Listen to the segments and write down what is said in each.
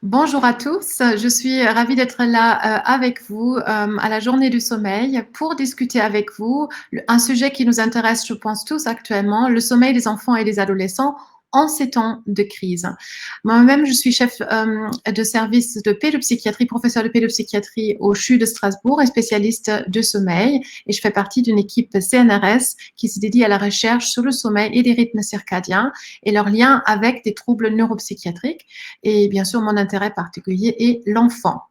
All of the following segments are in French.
Bonjour à tous, je suis ravie d'être là avec vous à la journée du sommeil pour discuter avec vous un sujet qui nous intéresse, je pense tous actuellement, le sommeil des enfants et des adolescents en ces temps de crise. Moi-même, je suis chef de service de pédopsychiatrie, professeur de pédopsychiatrie au CHU de Strasbourg et spécialiste de sommeil. Et je fais partie d'une équipe CNRS qui se dédie à la recherche sur le sommeil et les rythmes circadiens et leur lien avec des troubles neuropsychiatriques. Et bien sûr, mon intérêt particulier est l'enfant.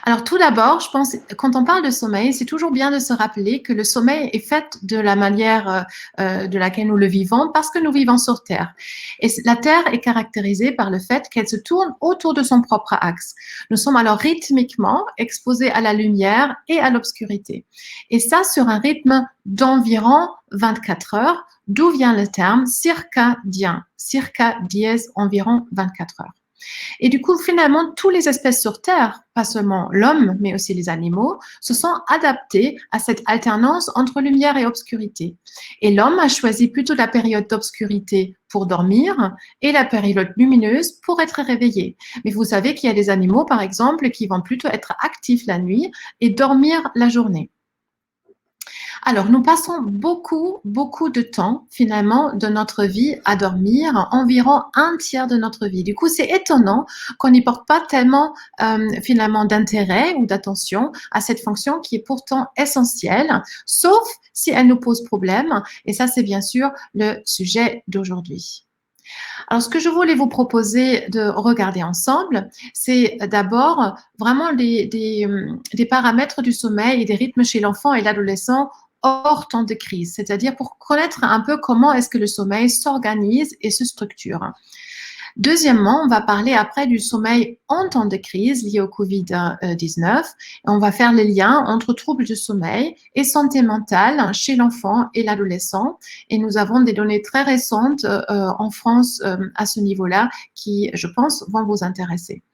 Alors tout d'abord, je pense, quand on parle de sommeil, c'est toujours bien de se rappeler que le sommeil est fait de la manière de laquelle nous le vivons parce que nous vivons sur Terre. Et la Terre est caractérisée par le fait qu'elle se tourne autour de son propre axe. Nous sommes alors rythmiquement exposés à la lumière et à l'obscurité. Et ça sur un rythme d'environ 24 heures, d'où vient le terme circadien. Circa dièse environ 24 heures. Et du coup, finalement, toutes les espèces sur Terre, pas seulement l'homme, mais aussi les animaux, se sont adaptés à cette alternance entre lumière et obscurité. Et l'homme a choisi plutôt la période d'obscurité pour dormir et la période lumineuse pour être réveillé. Mais vous savez qu'il y a des animaux, par exemple, qui vont plutôt être actifs la nuit et dormir la journée. Alors, nous passons beaucoup de temps, finalement, de notre vie à dormir, environ un tiers de notre vie. Du coup, c'est étonnant qu'on n'y porte pas tellement, finalement, d'intérêt ou d'attention à cette fonction qui est pourtant essentielle, sauf si elle nous pose problème. Et ça, c'est bien sûr le sujet d'aujourd'hui. Alors, ce que je voulais vous proposer de regarder ensemble, c'est d'abord vraiment des paramètres du sommeil et des rythmes chez l'enfant et l'adolescent hors temps de crise, c'est-à-dire pour connaître un peu comment est-ce que le sommeil s'organise et se structure. Deuxièmement, on va parler après du sommeil en temps de crise lié au Covid-19. On va faire les liens entre troubles du sommeil et santé mentale chez l'enfant et l'adolescent. Et nous avons des données très récentes en France à ce niveau-là qui, je pense, vont vous intéresser.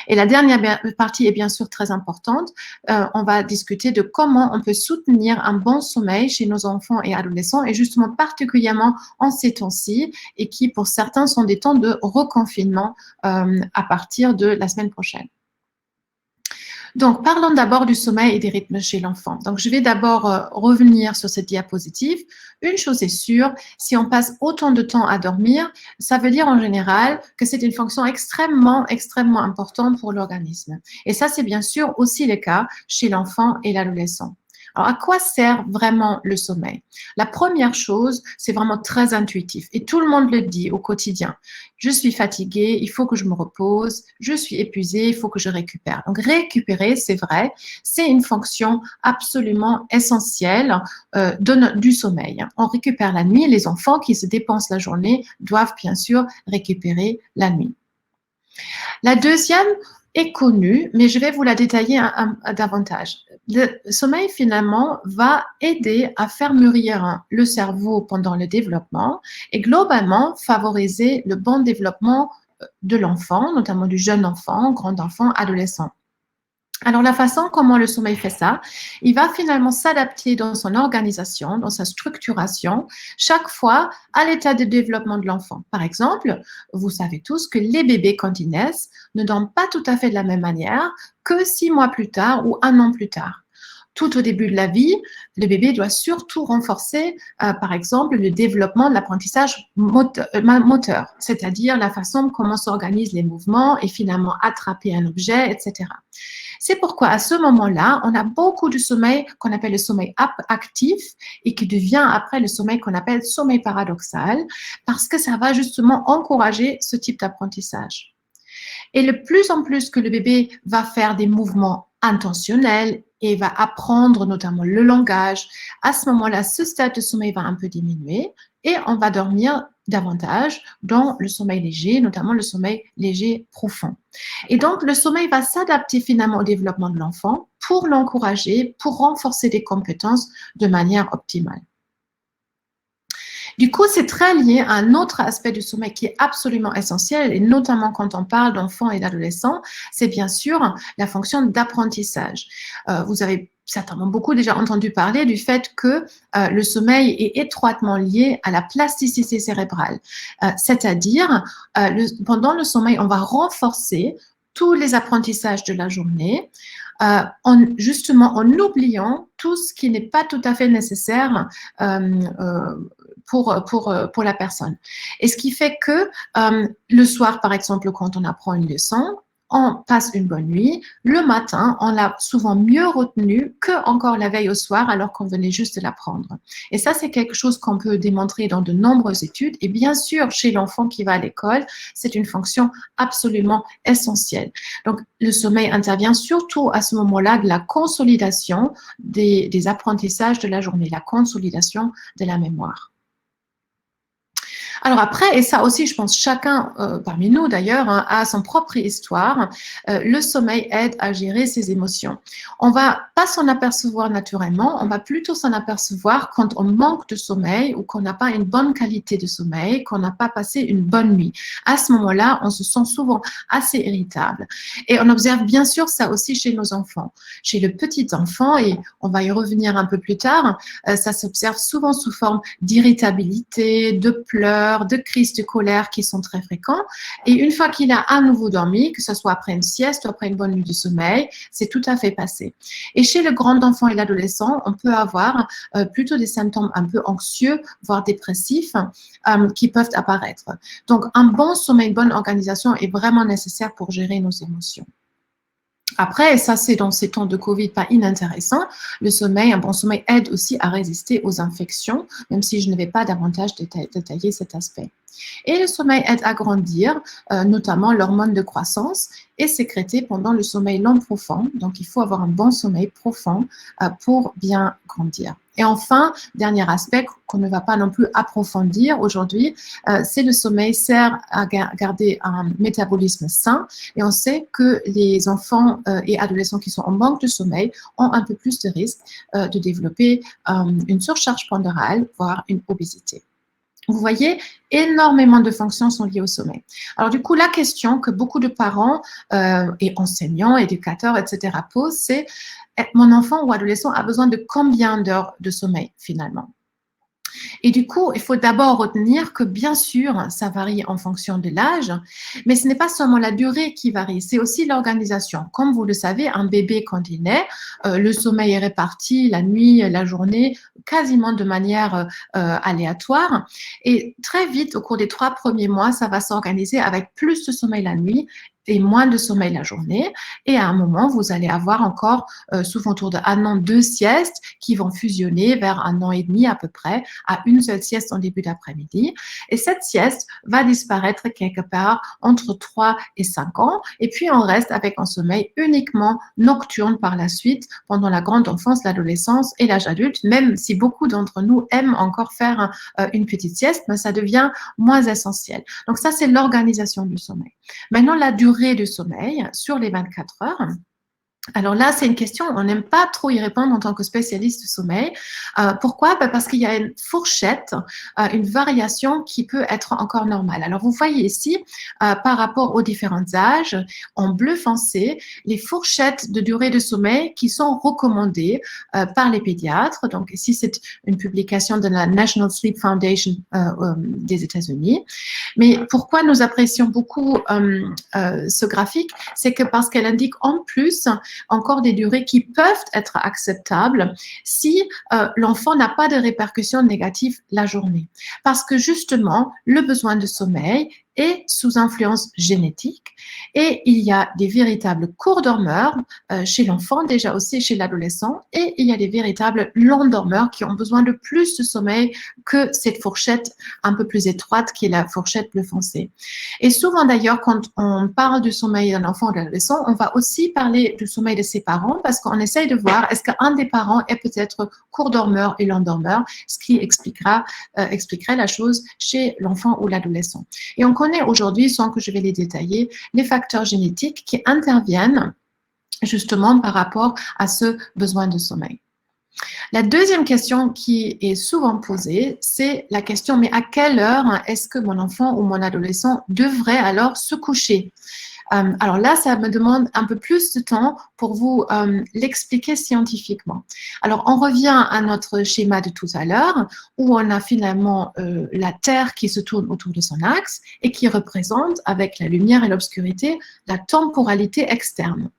Et la dernière partie est bien sûr très importante. On va discuter de comment on peut soutenir un bon sommeil chez nos enfants et adolescents, et justement particulièrement en ces temps-ci, et qui pour certains sont des temps de reconfinement à partir de la semaine prochaine. Donc, parlons d'abord du sommeil et des rythmes chez l'enfant. Donc, je vais d'abord revenir sur cette diapositive. Une chose est sûre, si on passe autant de temps à dormir, ça veut dire en général que c'est une fonction extrêmement importante pour l'organisme. Et ça, c'est bien sûr aussi le cas chez l'enfant et l'adolescent. Alors, à quoi sert vraiment le sommeil? La première chose, c'est vraiment très intuitif et tout le monde le dit au quotidien. Je suis fatiguée, il faut que je me repose, je suis épuisée, il faut que je récupère. Donc, récupérer, c'est vrai, c'est une fonction absolument essentielle du sommeil. On récupère la nuit, les enfants qui se dépensent la journée doivent bien sûr récupérer la nuit. La deuxième est connue, mais je vais vous la détailler davantage. Le sommeil, finalement, va aider à faire mûrir le cerveau pendant le développement et globalement favoriser le bon développement de l'enfant, notamment du jeune enfant, grand enfant, adolescent. Alors, la façon comment le sommeil fait ça, il va finalement s'adapter dans son organisation, dans sa structuration, chaque fois à l'état de développement de l'enfant. Par exemple, vous savez tous que les bébés, quand ils naissent, ne dorment pas tout à fait de la même manière que 6 mois plus tard ou un an plus tard. Tout au début de la vie, le bébé doit surtout renforcer, par exemple, le développement de l'apprentissage moteur, c'est-à-dire la façon comment s'organisent les mouvements et finalement attraper un objet, etc. C'est pourquoi à ce moment-là, on a beaucoup de sommeil qu'on appelle le sommeil actif et qui devient après le sommeil qu'on appelle sommeil paradoxal parce que ça va justement encourager ce type d'apprentissage. Et le plus en plus que le bébé va faire des mouvements intentionnels et va apprendre notamment le langage, à ce moment-là, ce stade de sommeil va un peu diminuer et on va dormir davantage dans le sommeil léger, notamment le sommeil léger profond. Et donc, le sommeil va s'adapter finalement au développement de l'enfant pour l'encourager, pour renforcer des compétences de manière optimale. Du coup, c'est très lié à un autre aspect du sommeil qui est absolument essentiel, et notamment quand on parle d'enfants et d'adolescents, c'est bien sûr la fonction d'apprentissage. Vous avez certainement beaucoup déjà entendu parler du fait que le sommeil est étroitement lié à la plasticité cérébrale. C'est-à-dire, pendant le sommeil, on va renforcer tous les apprentissages de la journée, justement en oubliant tout ce qui n'est pas tout à fait nécessaire pour la personne. Et ce qui fait que le soir, par exemple, quand on apprend une leçon, on passe une bonne nuit. Le matin, on l'a souvent mieux retenu que encore la veille au soir, alors qu'on venait juste de l'apprendre. Et ça, c'est quelque chose qu'on peut démontrer dans de nombreuses études. Et bien sûr, chez l'enfant qui va à l'école, c'est une fonction absolument essentielle. Donc, le sommeil intervient surtout à ce moment-là de la consolidation des apprentissages de la journée, la consolidation de la mémoire. Alors après, et ça aussi, je pense, chacun parmi nous d'ailleurs a son propre histoire, le sommeil aide à gérer ses émotions. On va pas s'en apercevoir naturellement, on va plutôt s'en apercevoir quand on manque de sommeil ou qu'on n'a pas une bonne qualité de sommeil, qu'on n'a pas passé une bonne nuit. À ce moment-là, on se sent souvent assez irritable. Et on observe bien sûr ça aussi chez nos enfants. Chez le petit enfant, et on va y revenir un peu plus tard, ça s'observe souvent sous forme d'irritabilité, de pleurs, de crises de colère qui sont très fréquents. Et une fois qu'il a à nouveau dormi, que ce soit après une sieste ou après une bonne nuit de sommeil, c'est tout à fait passé. Et chez le grand enfant et l'adolescent, on peut avoir plutôt des symptômes un peu anxieux, voire dépressifs, qui peuvent apparaître. Donc, un bon sommeil, une bonne organisation est vraiment nécessaire pour gérer nos émotions. Après, et ça c'est dans ces temps de Covid pas inintéressant, le sommeil, un bon sommeil aide aussi à résister aux infections, même si je ne vais pas davantage détailler cet aspect. Et le sommeil aide à grandir, notamment l'hormone de croissance est sécrétée pendant le sommeil long profond. Donc, il faut avoir un bon sommeil profond pour bien grandir. Et enfin, dernier aspect qu'on ne va pas non plus approfondir aujourd'hui, c'est le sommeil sert à garder un métabolisme sain. Et on sait que les enfants et adolescents qui sont en manque de sommeil ont un peu plus de risque de développer une surcharge pondérale, voire une obésité. Vous voyez, énormément de fonctions sont liées au sommeil. Alors du coup, la question que beaucoup de parents et enseignants, éducateurs, etc. posent, c'est mon enfant ou adolescent a besoin de combien d'heures de sommeil finalement? Et du coup, il faut d'abord retenir que bien sûr, ça varie en fonction de l'âge, mais ce n'est pas seulement la durée qui varie, c'est aussi l'organisation. Comme vous le savez, un bébé, quand il naît, le sommeil est réparti la nuit, la journée, quasiment de manière aléatoire. Et très vite, au cours des 3 premiers mois, ça va s'organiser avec plus de sommeil la nuit et moins de sommeil la journée. Et à un moment, vous allez avoir encore, souvent autour de 1 an, 2 siestes qui vont fusionner vers 1 an et demi à peu près, à une seule sieste en début d'après-midi. Et cette sieste va disparaître quelque part entre 3 et 5 ans. Et puis, on reste avec un sommeil uniquement nocturne par la suite, pendant la grande enfance, l'adolescence et l'âge adulte, même si beaucoup d'entre nous aiment encore faire une petite sieste, mais ça devient moins essentiel. Donc ça, c'est l'organisation du sommeil. Maintenant, la durée du sommeil sur les 24 heures. Alors là, c'est une question, on n'aime pas trop y répondre en tant que spécialiste du sommeil. Pourquoi? Parce qu'il y a une fourchette, une variation qui peut être encore normale. Alors, vous voyez ici, par rapport aux différents âges, en bleu foncé, les fourchettes de durée de sommeil qui sont recommandées par les pédiatres. Donc, ici, c'est une publication de la National Sleep Foundation des États-Unis. Mais pourquoi nous apprécions beaucoup ce graphique? C'est que parce qu'elle indique en plus encore des durées qui peuvent être acceptables si l'enfant n'a pas de répercussions négatives la journée. Parce que justement, le besoin de sommeil est sous influence génétique et il y a des véritables courts dormeurs chez l'enfant, déjà aussi chez l'adolescent, et il y a des véritables longs dormeurs qui ont besoin de plus de sommeil que cette fourchette un peu plus étroite qui est la fourchette bleu foncé. Et souvent d'ailleurs, quand on parle du sommeil d'un enfant ou d'un adolescent, on va aussi parler du sommeil de ses parents parce qu'on essaye de voir est-ce qu'un des parents est peut-être court dormeur et long dormeur, ce qui expliquerait la chose chez l'enfant ou l'adolescent. Et on connaît aujourd'hui, sans que je vais les détailler, les facteurs génétiques qui interviennent justement par rapport à ce besoin de sommeil. La deuxième question qui est souvent posée, c'est la question, mais à quelle heure est-ce que mon enfant ou mon adolescent devrait alors se coucher? Alors là, ça me demande un peu plus de temps pour vous l'expliquer scientifiquement. Alors, on revient à notre schéma de tout à l'heure, où on a finalement la Terre qui se tourne autour de son axe et qui représente, avec la lumière et l'obscurité, la temporalité externe.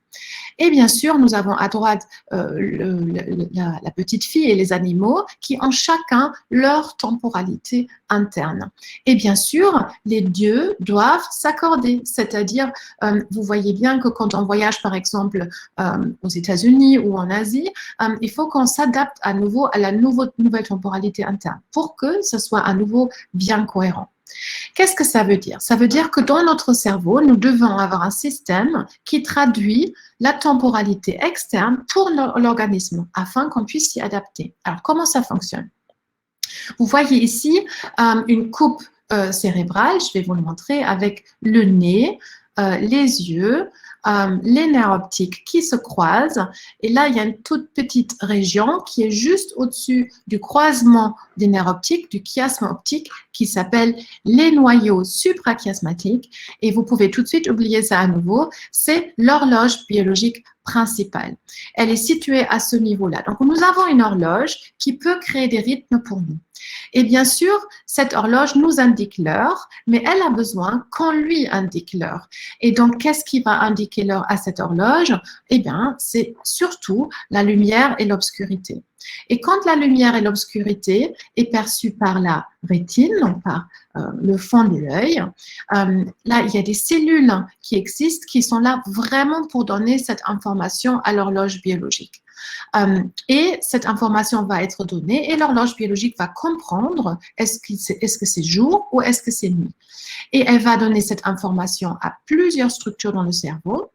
Et bien sûr, nous avons à droite la petite fille et les animaux qui ont chacun leur temporalité interne. Et bien sûr, les dieux doivent s'accorder, c'est-à-dire, vous voyez bien que quand on voyage par exemple aux États-Unis ou en Asie, il faut qu'on s'adapte à nouveau à la nouvelle temporalité interne pour que ce soit à nouveau bien cohérent. Qu'est-ce que ça veut dire? Ça veut dire que dans notre cerveau, nous devons avoir un système qui traduit la temporalité externe pour l'organisme afin qu'on puisse s'y adapter. Alors, comment ça fonctionne? Vous voyez ici une coupe cérébrale, je vais vous le montrer, avec le nez, les yeux, les nerfs optiques qui se croisent. Et là, il y a une toute petite région qui est juste au-dessus du croisement des nerfs optiques, du chiasme optique, qui s'appelle les noyaux suprachiasmatiques. Et vous pouvez tout de suite oublier ça à nouveau. C'est l'horloge biologique principale. Elle est située à ce niveau-là. Donc, nous avons une horloge qui peut créer des rythmes pour nous. Et bien sûr, cette horloge nous indique l'heure, mais elle a besoin qu'on lui indique l'heure. Et donc, qu'est-ce qui va indiquer l'heure à cette horloge? Eh bien, c'est surtout la lumière et l'obscurité. Et quand la lumière et l'obscurité est perçue par la rétine, donc par le fond de l'œil, là, il y a des cellules qui existent, qui sont là vraiment pour donner cette information à l'horloge biologique. Et cette information va être donnée et l'horloge biologique va comprendre est-ce que c'est jour ou est-ce que c'est nuit. Et elle va donner cette information à plusieurs structures dans le cerveau,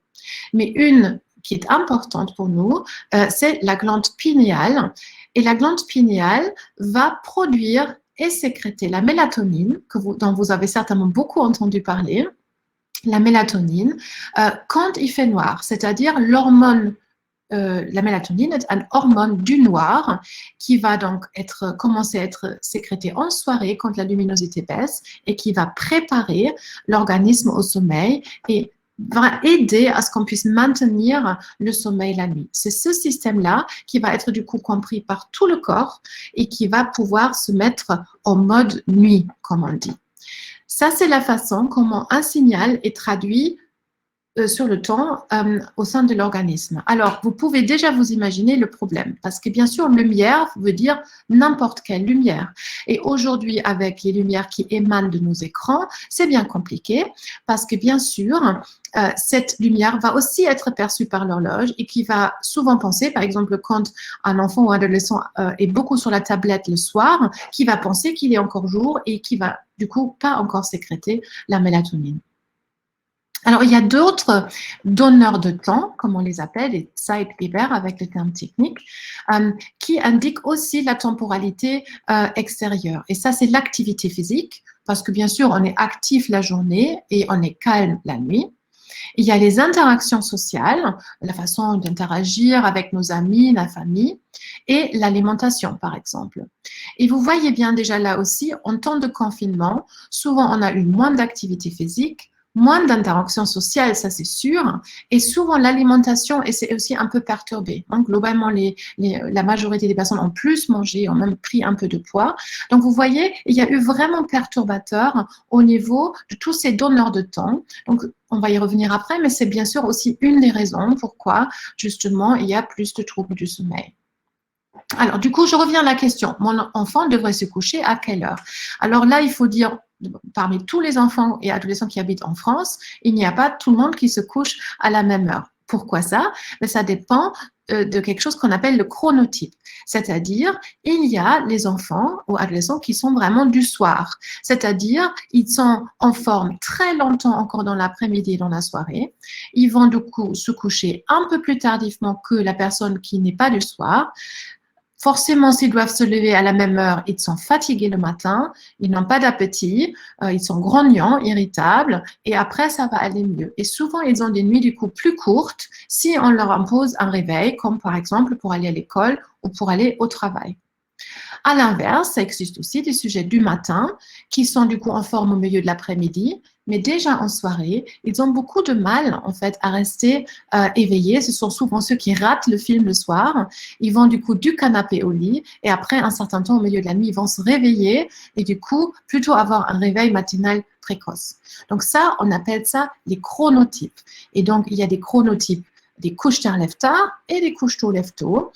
mais une qui est importante pour nous, c'est la glande pinéale. Et la glande pinéale va produire et sécréter la mélatonine, dont vous avez certainement beaucoup entendu parler, la mélatonine, quand il fait noir, c'est-à-dire l'hormone. La mélatonine est une hormone du noir qui va donc commencer à être sécrétée en soirée quand la luminosité baisse et qui va préparer l'organisme au sommeil et va aider à ce qu'on puisse maintenir le sommeil la nuit. C'est ce système-là qui va être du coup compris par tout le corps et qui va pouvoir se mettre en mode nuit, comme on dit. Ça, c'est la façon comment un signal est traduit sur le temps au sein de l'organisme. Alors, vous pouvez déjà vous imaginer le problème, parce que bien sûr, lumière veut dire n'importe quelle lumière. Et aujourd'hui, avec les lumières qui émanent de nos écrans, c'est bien compliqué, parce que bien sûr, cette lumière va aussi être perçue par l'horloge et qui va souvent penser, par exemple, quand un enfant ou un adolescent est beaucoup sur la tablette le soir, qui va penser qu'il est encore jour et qui va du coup pas encore sécréter la mélatonine. Alors, il y a d'autres donneurs de temps, comme on les appelle, les Zeitgeber avec le terme technique, qui indiquent aussi la temporalité extérieure. Et ça, c'est l'activité physique, parce que bien sûr, on est actif la journée et on est calme la nuit. Il y a les interactions sociales, la façon d'interagir avec nos amis, la famille, et l'alimentation, par exemple. Et vous voyez bien déjà là aussi, en temps de confinement, souvent on a eu moins d'activité physique, moins d'interactions sociales, ça c'est sûr, et souvent l'alimentation est aussi un peu perturbée. Donc, globalement, la majorité des personnes ont plus mangé, ont même pris un peu de poids. Donc, vous voyez, il y a eu vraiment perturbateur au niveau de tous ces donneurs de temps. Donc, on va y revenir après, mais c'est bien sûr aussi une des raisons pourquoi, justement, il y a plus de troubles du sommeil. Alors, du coup, je reviens à la question. Mon enfant devrait se coucher à quelle heure? Alors là, il faut dire, parmi tous les enfants et adolescents qui habitent en France, il n'y a pas tout le monde qui se couche à la même heure. Pourquoi ça? Mais ça dépend de quelque chose qu'on appelle le chronotype. C'est-à-dire, il y a les enfants ou adolescents qui sont vraiment du soir. C'est-à-dire, ils sont en forme très longtemps encore dans l'après-midi et dans la soirée. Ils vont du coup se coucher un peu plus tardivement que la personne qui n'est pas du soir. Forcément, s'ils doivent se lever à la même heure, ils sont fatigués le matin, ils n'ont pas d'appétit, ils sont grognons, irritables, et après, ça va aller mieux. Et souvent, ils ont des nuits du coup plus courtes si on leur impose un réveil, comme par exemple pour aller à l'école ou pour aller au travail. À l'inverse, ça existe aussi des sujets du matin qui sont du coup en forme au milieu de l'après-midi, mais déjà en soirée, ils ont beaucoup de mal en fait à rester éveillés. Ce sont souvent ceux qui ratent le film le soir. Ils vont du coup du canapé au lit et après un certain temps au milieu de la nuit, ils vont se réveiller et du coup plutôt avoir un réveil matinal précoce. Donc ça, on appelle ça les chronotypes. Et donc il y a des chronotypes des couches-tard lève-tard et des couches-tôt lève-tôt,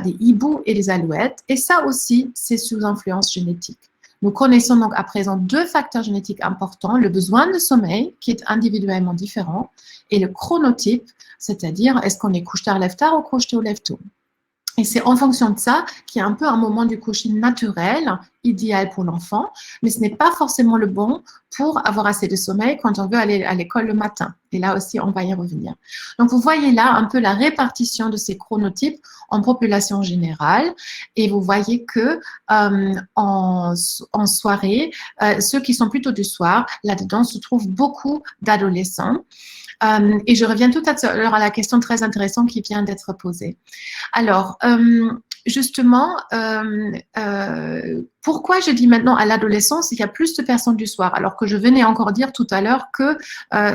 des hiboux et des alouettes. Et ça aussi, c'est sous influence génétique. Nous connaissons donc à présent deux facteurs génétiques importants, le besoin de sommeil, qui est individuellement différent, et le chronotype, c'est-à-dire est-ce qu'on est couche-tard lève-tard ou couche-tôt lève-tôt. Et c'est en fonction de ça qu'il y a un peu un moment du coucher naturel, idéal pour l'enfant, mais ce n'est pas forcément le bon pour avoir assez de sommeil quand on veut aller à l'école le matin. Et là aussi, on va y revenir. Donc, vous voyez là un peu la répartition de ces chronotypes en population générale. Et vous voyez que en soirée, ceux qui sont plutôt du soir, là-dedans se trouvent beaucoup d'adolescents. Et je reviens tout à l'heure à la question très intéressante qui vient d'être posée. Alors, justement, pourquoi je dis maintenant à l'adolescence, il y a plus de personnes du soir, alors que je venais encore dire tout à l'heure que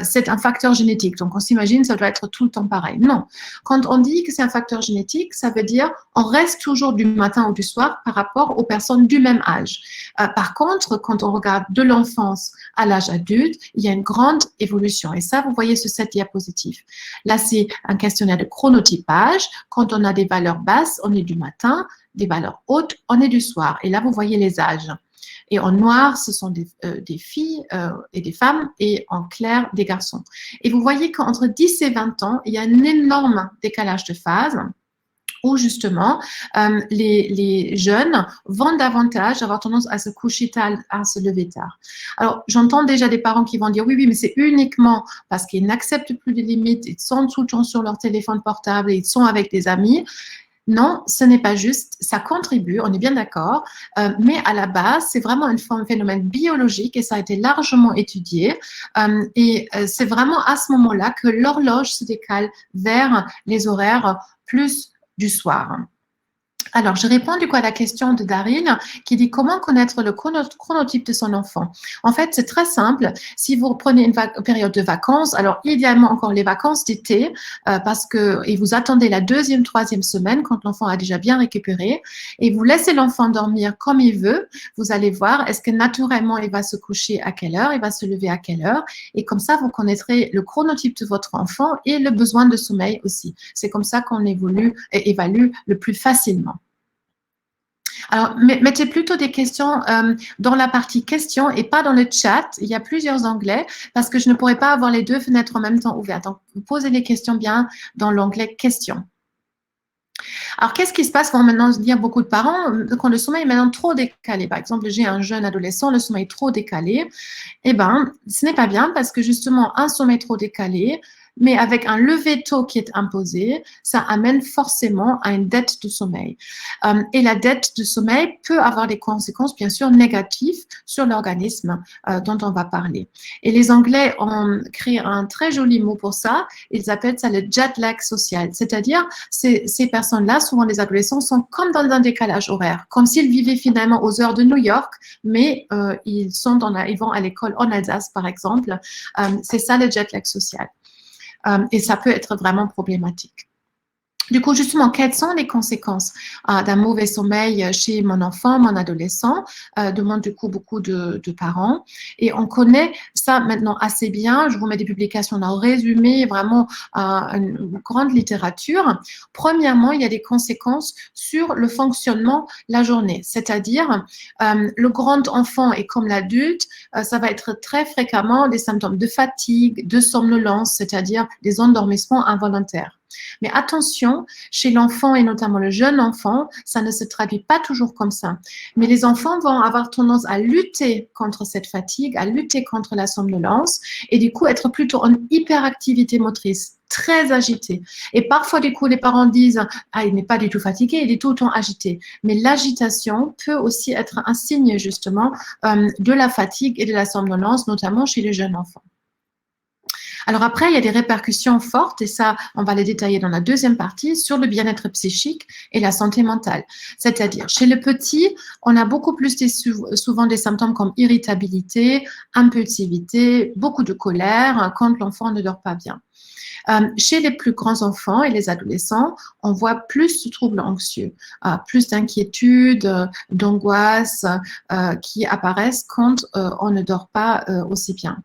c'est un facteur génétique. Donc, on s'imagine ça doit être tout le temps pareil. Non. Quand on dit que c'est un facteur génétique, ça veut dire on reste toujours du matin ou du soir par rapport aux personnes du même âge. Par contre, quand on regarde de l'enfance à l'âge adulte, il y a une grande évolution. Et ça, vous voyez sur cette diapositive. Là, c'est un questionnaire de chronotypage. Quand on a des valeurs basses, on est du matin, des valeurs hautes, on est du soir. Et là, vous voyez les âges. Et en noir, ce sont des filles et des femmes, et en clair, des garçons. Et vous voyez qu'entre 10 et 20 ans, il y a un énorme décalage de phase où justement les jeunes vont davantage avoir tendance à se coucher tard, à se lever tard. Alors, j'entends déjà des parents qui vont dire oui, mais c'est uniquement parce qu'ils n'acceptent plus les limites, ils sont tout le temps sur leur téléphone portable et ils sont avec des amis. Non, ce n'est pas juste, ça contribue, on est bien d'accord, mais à la base, c'est vraiment un phénomène biologique et ça a été largement étudié. C'est vraiment à ce moment-là que l'horloge se décale vers les horaires plus du soir. Alors, je réponds du coup à la question de Daryl qui dit comment connaître le chronotype de son enfant. En fait, c'est très simple. Si vous prenez une période de vacances, alors idéalement encore les vacances d'été, et vous attendez la deuxième, troisième semaine quand l'enfant a déjà bien récupéré et vous laissez l'enfant dormir comme il veut, vous allez voir est-ce que naturellement il va se coucher à quelle heure, il va se lever à quelle heure et comme ça vous connaîtrez le chronotype de votre enfant et le besoin de sommeil aussi. C'est comme ça qu'on évalue le plus facilement. Alors, mettez plutôt des questions dans la partie questions et pas dans le chat. Il y a plusieurs onglets parce que je ne pourrais pas avoir les deux fenêtres en même temps ouvertes. Donc, vous posez les questions bien dans l'onglet questions. Alors, qu'est-ce qui se passe quand maintenant se dire beaucoup de parents quand le sommeil est maintenant trop décalé? Par exemple, j'ai un jeune adolescent, le sommeil est trop décalé. Eh bien, ce n'est pas bien parce que justement, un sommeil trop décalé, mais avec un lever tôt qui est imposé, ça amène forcément à une dette de sommeil. Et la dette de sommeil peut avoir des conséquences, bien sûr, négatives sur l'organisme dont on va parler. Et les Anglais ont créé un très joli mot pour ça. Ils appellent ça le jet lag social. C'est-à-dire, ces personnes-là, souvent les adolescents, sont comme dans un décalage horaire, comme s'ils vivaient finalement aux heures de New York, mais ils vont à l'école en Alsace, par exemple. C'est ça le jet lag social. Et ça peut être vraiment problématique. Du coup, justement, quelles sont les conséquences d'un mauvais sommeil chez mon enfant, mon adolescent demande du coup beaucoup de parents. Et on connaît ça maintenant assez bien. Je vous mets des publications dans le résumé, vraiment une grande littérature. Premièrement, il y a des conséquences sur le fonctionnement la journée. C'est-à-dire, le grand enfant et comme l'adulte, ça va être très fréquemment des symptômes de fatigue, de somnolence, c'est-à-dire des endormissements involontaires. Mais attention, chez l'enfant et notamment le jeune enfant, ça ne se traduit pas toujours comme ça. Mais les enfants vont avoir tendance à lutter contre cette fatigue, à lutter contre la somnolence et du coup être plutôt en hyperactivité motrice, très agité. Et parfois, du coup, les parents disent « Ah, il n'est pas du tout fatigué, il est tout le temps agité. » Mais l'agitation peut aussi être un signe justement de la fatigue et de la somnolence, notamment chez les jeunes enfants. Alors après, il y a des répercussions fortes, et ça, on va les détailler dans la deuxième partie, sur le bien-être psychique et la santé mentale. C'est-à-dire, chez le petit, on a beaucoup plus souvent des symptômes comme irritabilité, impulsivité, beaucoup de colère quand l'enfant ne dort pas bien. Chez les plus grands enfants et les adolescents, on voit plus de troubles anxieux, plus d'inquiétudes, d'angoisse qui apparaissent quand on ne dort pas aussi bien.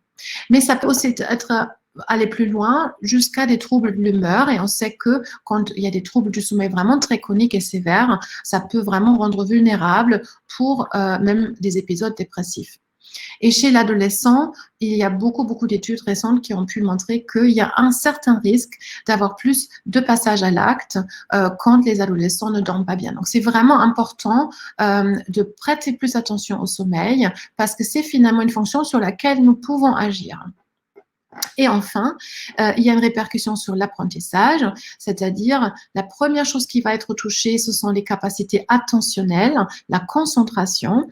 Mais ça peut aussi être aller plus loin jusqu'à des troubles de l'humeur, et on sait que quand il y a des troubles du sommeil vraiment très chroniques et sévères, ça peut vraiment rendre vulnérable pour même des épisodes dépressifs. Et chez l'adolescent, il y a beaucoup d'études récentes qui ont pu montrer qu'il y a un certain risque d'avoir plus de passages à l'acte quand les adolescents ne dorment pas bien. Donc, c'est vraiment important de prêter plus attention au sommeil, parce que c'est finalement une fonction sur laquelle nous pouvons agir. Et enfin, il y a une répercussion sur l'apprentissage, c'est-à-dire la première chose qui va être touchée, ce sont les capacités attentionnelles, la concentration,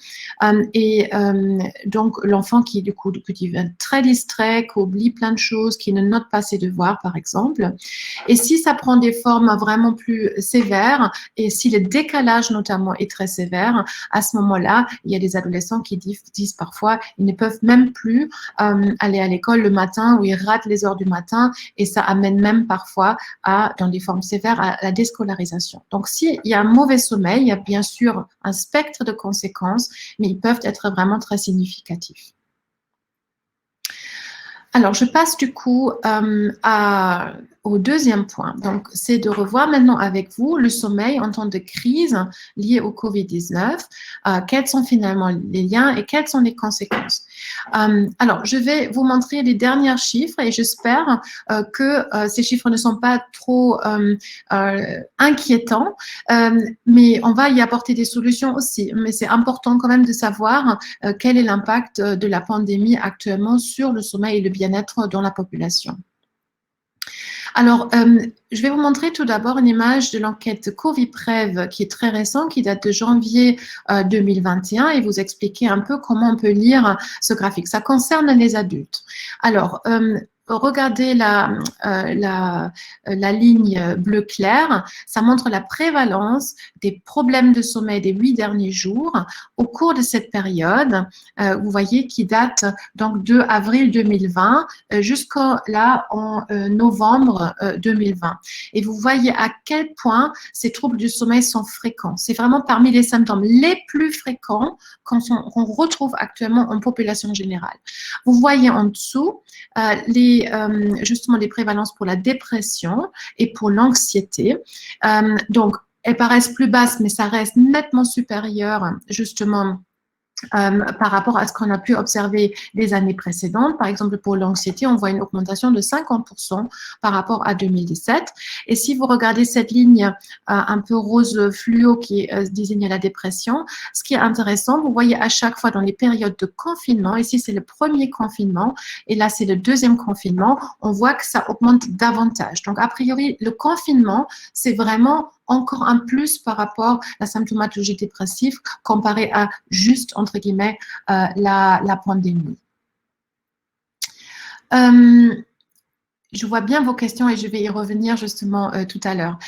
donc l'enfant qui du coup devient très distrait, qui oublie plein de choses, qui ne note pas ses devoirs par exemple. Et si ça prend des formes vraiment plus sévères, et si le décalage notamment est très sévère, à ce moment-là, il y a des adolescents qui disent parfois ils ne peuvent même plus aller à l'école le matin, où ils ratent les heures du matin, et ça amène même parfois dans des formes sévères, à la déscolarisation. Donc, s'il y a un mauvais sommeil, il y a bien sûr un spectre de conséquences, mais ils peuvent être vraiment très significatifs. Alors, je passe du coup au deuxième point. Donc, c'est de revoir maintenant avec vous le sommeil en temps de crise liée au Covid-19. Quels sont finalement les liens et quelles sont les conséquences? Alors, je vais vous montrer les derniers chiffres, et j'espère que ces chiffres ne sont pas trop inquiétants, mais on va y apporter des solutions aussi. Mais c'est important quand même de savoir quel est l'impact de la pandémie actuellement sur le sommeil et le bien-être dans la population. Alors, je vais vous montrer tout d'abord une image de l'enquête Coviprev qui est très récente, qui date de janvier 2021, et vous expliquer un peu comment on peut lire ce graphique. Ça concerne les adultes. Alors, regardez la ligne bleu clair, ça montre la prévalence des problèmes de sommeil des 8 derniers jours au cours de cette période. Vous voyez qui date donc de avril 2020 jusqu'à là en novembre 2020. Et vous voyez à quel point ces troubles du sommeil sont fréquents. C'est vraiment parmi les symptômes les plus fréquents qu'on retrouve actuellement en population générale. Vous voyez en dessous justement les prévalences pour la dépression et pour l'anxiété. Donc, elles paraissent plus basses, mais ça reste nettement supérieur justement par rapport à ce qu'on a pu observer les années précédentes. Par exemple, pour l'anxiété, on voit une augmentation de 50% par rapport à 2017. Et si vous regardez cette ligne un peu rose fluo qui désigne la dépression, ce qui est intéressant, vous voyez à chaque fois dans les périodes de confinement, ici c'est le premier confinement et là c'est le deuxième confinement, on voit que ça augmente davantage. Donc a priori, le confinement, c'est vraiment encore un plus par rapport à la symptomatologie dépressive comparé à juste, entre guillemets, la pandémie. Je vois bien vos questions et je vais y revenir justement tout à l'heure.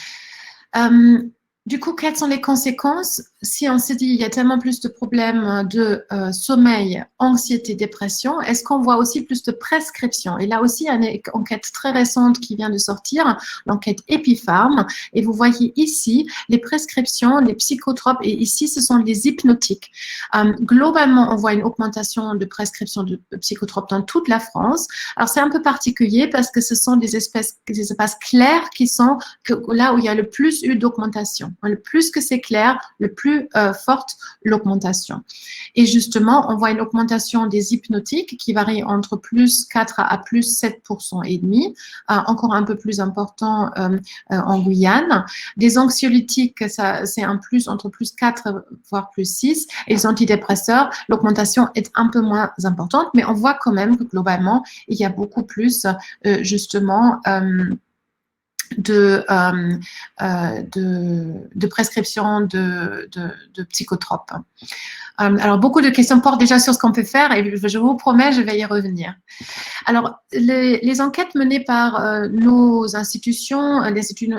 Du coup, quelles sont les conséquences si on se dit il y a tellement plus de problèmes de sommeil, anxiété, dépression? Est-ce qu'on voit aussi plus de prescriptions? Et là aussi, il y a une enquête très récente qui vient de sortir, l'enquête Epipharm. Et vous voyez ici les prescriptions, les psychotropes, et ici, ce sont les hypnotiques. Globalement, on voit une augmentation de prescriptions de psychotropes dans toute la France. Alors, c'est un peu particulier parce que ce sont des espaces clairs qui sont là où il y a le plus eu d'augmentation. Le plus que c'est clair, le plus forte l'augmentation. Et justement, on voit une augmentation des hypnotiques qui varie entre plus 4 à plus 7% et demi, encore un peu plus important en Guyane. Des anxiolytiques, c'est un plus entre plus 4 voire plus 6. Et les antidépresseurs, l'augmentation est un peu moins importante, mais on voit quand même que globalement, il y a beaucoup plus justement de prescription de psychotropes. Alors, beaucoup de questions portent déjà sur ce qu'on peut faire et je vous promets, je vais y revenir. Alors, les enquêtes menées par nos institutions, l'Institut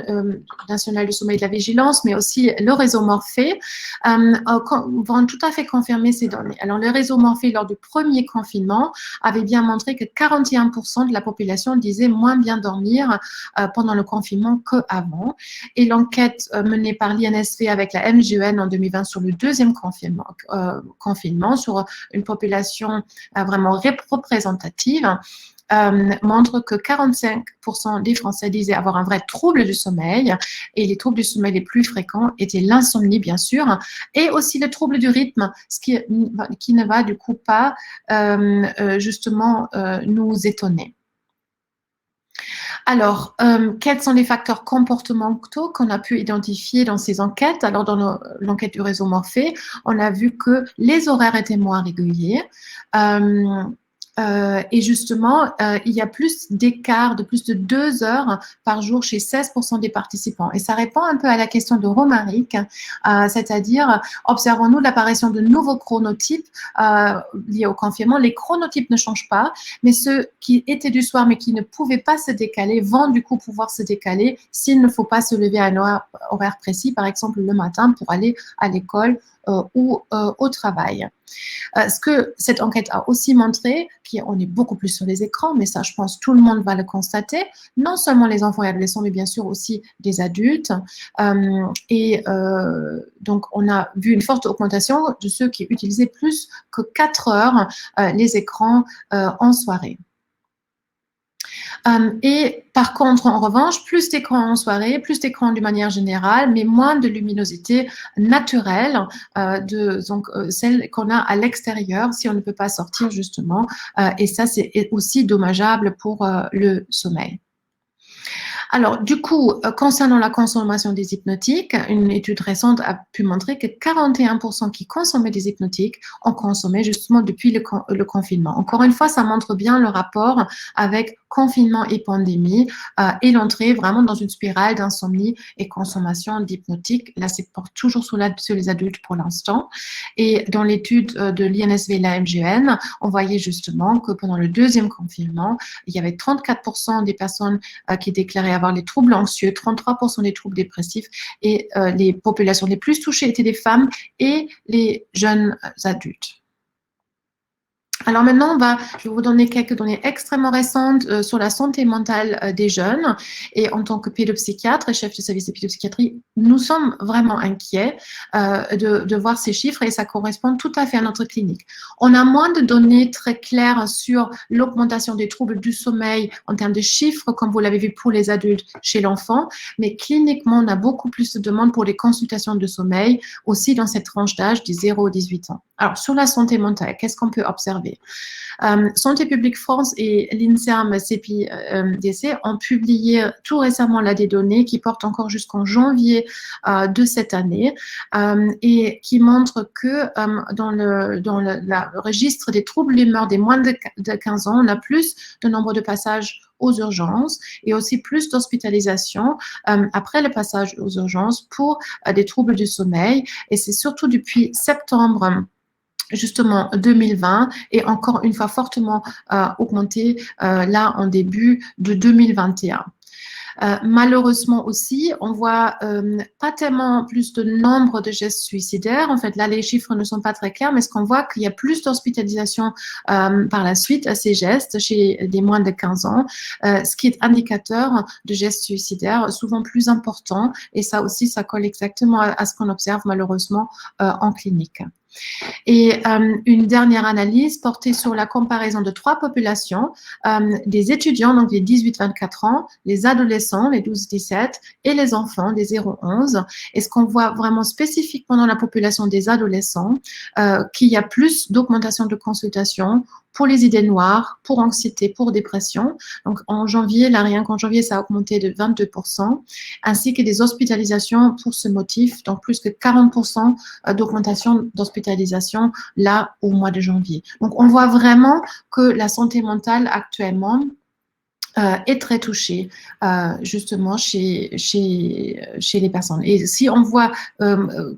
national du sommeil et de la vigilance, mais aussi le réseau Morphée, vont tout à fait confirmer ces données. Alors, le réseau Morphée, lors du premier confinement, avait bien montré que 41% de la population disait moins bien dormir pendant le confinement qu'avant. Et l'enquête menée par l'INSV avec la MJN en 2020 sur le deuxième confinement sur une population vraiment représentative, montre que 45% des Français disaient avoir un vrai trouble du sommeil, et les troubles du sommeil les plus fréquents étaient l'insomnie, bien sûr, et aussi le trouble du rythme, ce qui ne va du coup pas justement nous étonner. Alors, quels sont les facteurs comportementaux qu'on a pu identifier dans ces enquêtes? Alors, dans l'enquête du réseau Morphée, on a vu que les horaires étaient moins réguliers. Et justement, il y a plus d'écart de plus de 2 heures par jour chez 16% des participants. Et ça répond un peu à la question de Romaric, c'est-à-dire, observons-nous l'apparition de nouveaux chronotypes liés au confinement. Les chronotypes ne changent pas, mais ceux qui étaient du soir mais qui ne pouvaient pas se décaler vont du coup pouvoir se décaler s'il ne faut pas se lever à un horaire précis, par exemple le matin pour aller à l'école ou au travail. Ce que cette enquête a aussi montré, on est beaucoup plus sur les écrans, mais ça, je pense, tout le monde va le constater, non seulement les enfants et adolescents, mais bien sûr aussi des adultes. Donc, on a vu une forte augmentation de ceux qui utilisaient plus que 4 heures les écrans en soirée. Et par contre, en revanche, plus d'écrans en soirée, plus d'écrans d'une manière générale, mais moins de luminosité naturelle, celle qu'on a à l'extérieur si on ne peut pas sortir justement. Et ça, c'est aussi dommageable pour le sommeil. Alors, du coup, concernant la consommation des hypnotiques, une étude récente a pu montrer que 41% qui consommaient des hypnotiques ont consommé justement depuis le confinement. Encore une fois, ça montre bien le rapport avec confinement et pandémie et l'entrée vraiment dans une spirale d'insomnie et consommation d'hypnotiques. Là, c'est toujours sur les adultes pour l'instant. Et dans l'étude de l'INSV et la MGN, on voyait justement que pendant le deuxième confinement, il y avait 34% des personnes qui déclaraient avoir les troubles anxieux, 33% des troubles dépressifs, et les populations les plus touchées étaient les femmes et les jeunes adultes. Alors maintenant, je vais vous donner quelques données extrêmement récentes sur la santé mentale des jeunes. Et en tant que pédopsychiatre et chef de service de pédopsychiatrie, nous sommes vraiment inquiets de voir ces chiffres, et ça correspond tout à fait à notre clinique. On a moins de données très claires sur l'augmentation des troubles du sommeil en termes de chiffres, comme vous l'avez vu pour les adultes chez l'enfant, mais cliniquement, on a beaucoup plus de demandes pour les consultations de sommeil, aussi dans cette tranche d'âge de 0 à 18 ans. Alors, sur la santé mentale, qu'est-ce qu'on peut observer? Santé publique France et l'INSERM CPDC ont publié tout récemment là des données qui portent encore jusqu'en janvier de cette année et qui montrent que dans le registre des troubles d'humeur des moins de 15 ans, on a plus de nombre de passages aux urgences et aussi plus d'hospitalisation après le passage aux urgences pour des troubles du sommeil. Et c'est surtout depuis septembre justement 2020 et encore une fois fortement augmenté là en début de 2021. Malheureusement aussi, on voit pas tellement plus de nombre de gestes suicidaires. En fait, là, les chiffres ne sont pas très clairs, mais ce qu'on voit, qu'il y a plus d'hospitalisation par la suite à ces gestes chez des moins de 15 ans, ce qui est indicateur de gestes suicidaires souvent plus importants. Et ça aussi, ça colle exactement à ce qu'on observe malheureusement en clinique. Et une dernière analyse portée sur la comparaison de 3 populations, des étudiants, donc les 18-24 ans, les adolescents, les 12-17, et les enfants, les 0-11. Et ce qu'on voit vraiment spécifiquement dans la population des adolescents, qu'il y a plus d'augmentation de consultations pour les idées noires, pour anxiété, pour dépression. Donc en janvier, là rien qu'en janvier, ça a augmenté de 22%, ainsi que des hospitalisations pour ce motif, donc plus que 40% d'augmentation d'hospitalisation là au mois de janvier. Donc on voit vraiment que la santé mentale actuellement est très touché justement chez les personnes. Et si on voit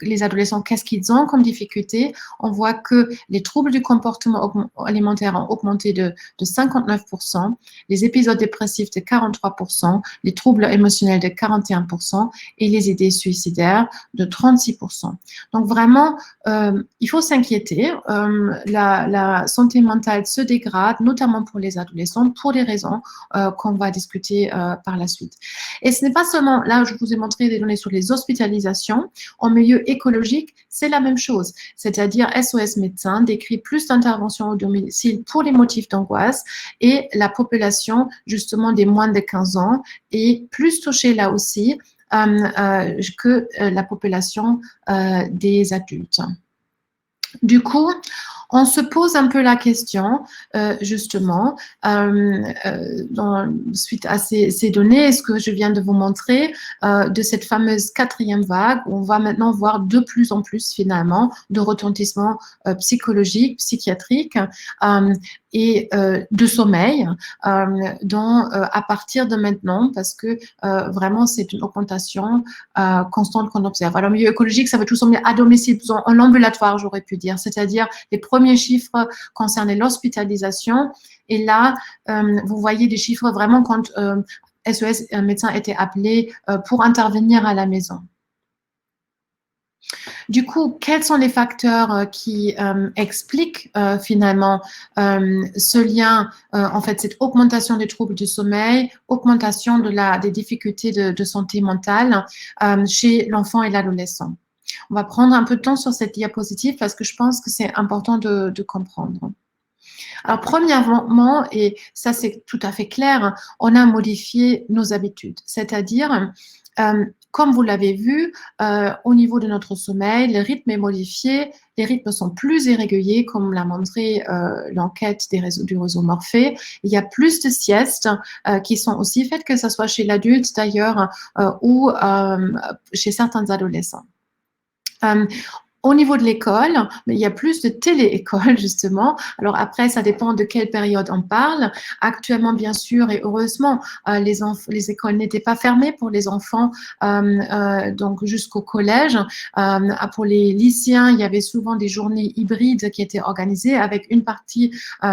les adolescents, qu'est-ce qu'ils ont comme difficulté, on voit que les troubles du comportement alimentaire ont augmenté de 59%, les épisodes dépressifs de 43%, les troubles émotionnels de 41% et les idées suicidaires de 36%. Donc vraiment, il faut s'inquiéter. La santé mentale se dégrade, notamment pour les adolescents, pour des raisons qu'on va discuter par la suite. Et ce n'est pas seulement, là je vous ai montré des données sur les hospitalisations, en milieu écologique, c'est la même chose, c'est-à-dire SOS Médecins décrit plus d'interventions au domicile pour les motifs d'angoisse et la population justement des moins de 15 ans est plus touchée là aussi que la population des adultes. Du coup, on se pose un peu la question, justement, suite à ces données, ce que je viens de vous montrer, de cette fameuse 4e vague, où on va maintenant voir de plus en plus, finalement, de retentissement psychologique, psychiatrique, et de sommeil, à partir de maintenant, parce que vraiment, c'est une augmentation constante qu'on observe. Alors, milieu écologique, ça veut tout sembler à domicile, en ambulatoire, j'aurais pu dire, c'est-à-dire les premiers chiffres concernaient l'hospitalisation. Et là, vous voyez des chiffres vraiment quand SOS médecin était appelé pour intervenir à la maison. Du coup, quels sont les facteurs qui expliquent finalement ce lien, en fait, cette augmentation des troubles du sommeil, augmentation des difficultés de santé mentale chez l'enfant et l'adolescent? On va prendre un peu de temps sur cette diapositive parce que je pense que c'est important de comprendre. Alors, premièrement, et ça c'est tout à fait clair, on a modifié nos habitudes, c'est-à-dire, comme vous l'avez vu, au niveau de notre sommeil, le rythme est modifié, les rythmes sont plus irréguliers, comme l'a montré l'enquête du réseau Morphée. Il y a plus de siestes qui sont aussi faites, que ce soit chez l'adulte d'ailleurs ou chez certains adolescents. Au niveau de l'école, il y a plus de télé-école, justement. Alors après, ça dépend de quelle période on parle. Actuellement, bien sûr, et heureusement, les écoles n'étaient pas fermées pour les enfants, donc jusqu'au collège. Pour les lycéens, il y avait souvent des journées hybrides qui étaient organisées avec une partie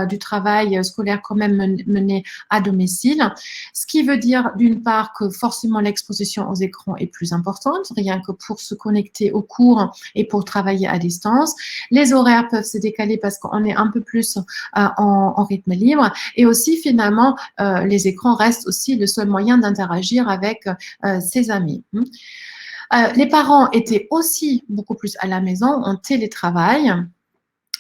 du travail scolaire quand même mené à domicile. Ce qui veut dire, d'une part, que forcément l'exposition aux écrans est plus importante, rien que pour se connecter aux cours et pour travailler à distance. Les horaires peuvent se décaler parce qu'on est un peu plus en rythme libre. Et aussi, finalement, les écrans restent aussi le seul moyen d'interagir avec ses amis. Les parents étaient aussi beaucoup plus à la maison, en télétravail.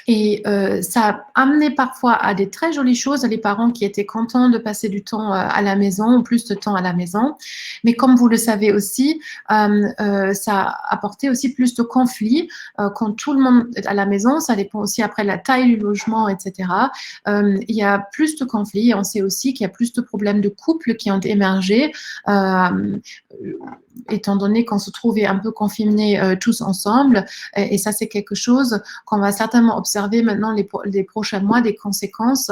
Et ça a amené parfois à des très jolies choses, les parents qui étaient contents de passer du temps à la maison, plus de temps à la maison. Mais comme vous le savez aussi, ça a apporté aussi plus de conflits quand tout le monde est à la maison. Ça dépend aussi après la taille du logement, etc. Il y a plus de conflits. On sait aussi qu'il y a plus de problèmes de couple qui ont émergé, étant donné qu'on se trouvait un peu confinés tous ensemble. Et ça, c'est quelque chose qu'on va certainement observer maintenant les prochains mois, des conséquences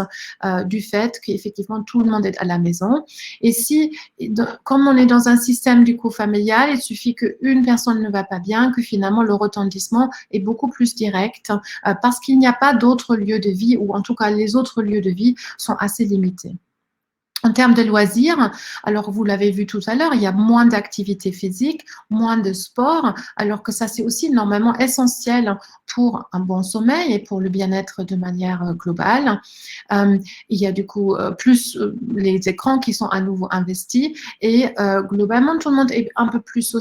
du fait qu'effectivement tout le monde est à la maison. Et si, comme on est dans un système du coup familial, il suffit qu'une personne ne va pas bien, que finalement le retentissement est beaucoup plus direct parce qu'il n'y a pas d'autres lieux de vie, ou en tout cas les autres lieux de vie sont assez limités. En termes de loisirs, alors vous l'avez vu tout à l'heure, il y a moins d'activité physique, moins de sport, alors que ça c'est aussi normalement essentiel pour un bon sommeil et pour le bien-être de manière globale. Il y a du coup plus les écrans qui sont à nouveau investis et globalement tout le monde est un peu plus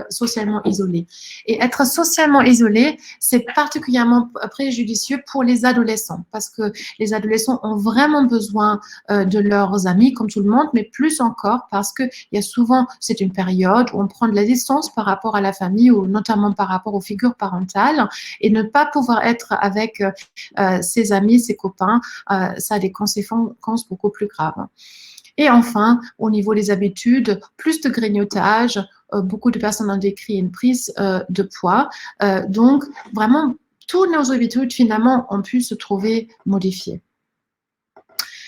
socialement isolé. Et être socialement isolé, c'est particulièrement préjudicieux pour les adolescents parce que les adolescents ont vraiment besoin de leurs amis comme tout le monde, mais plus encore parce qu'il y a souvent, c'est une période où on prend de la distance par rapport à la famille ou notamment par rapport aux figures parentales, et ne pas pouvoir être avec ses amis, ses copains, ça a des conséquences beaucoup plus graves. Et enfin, au niveau des habitudes, plus de grignotage, beaucoup de personnes ont décrit une prise de poids, donc vraiment toutes nos habitudes finalement ont pu se trouver modifiées.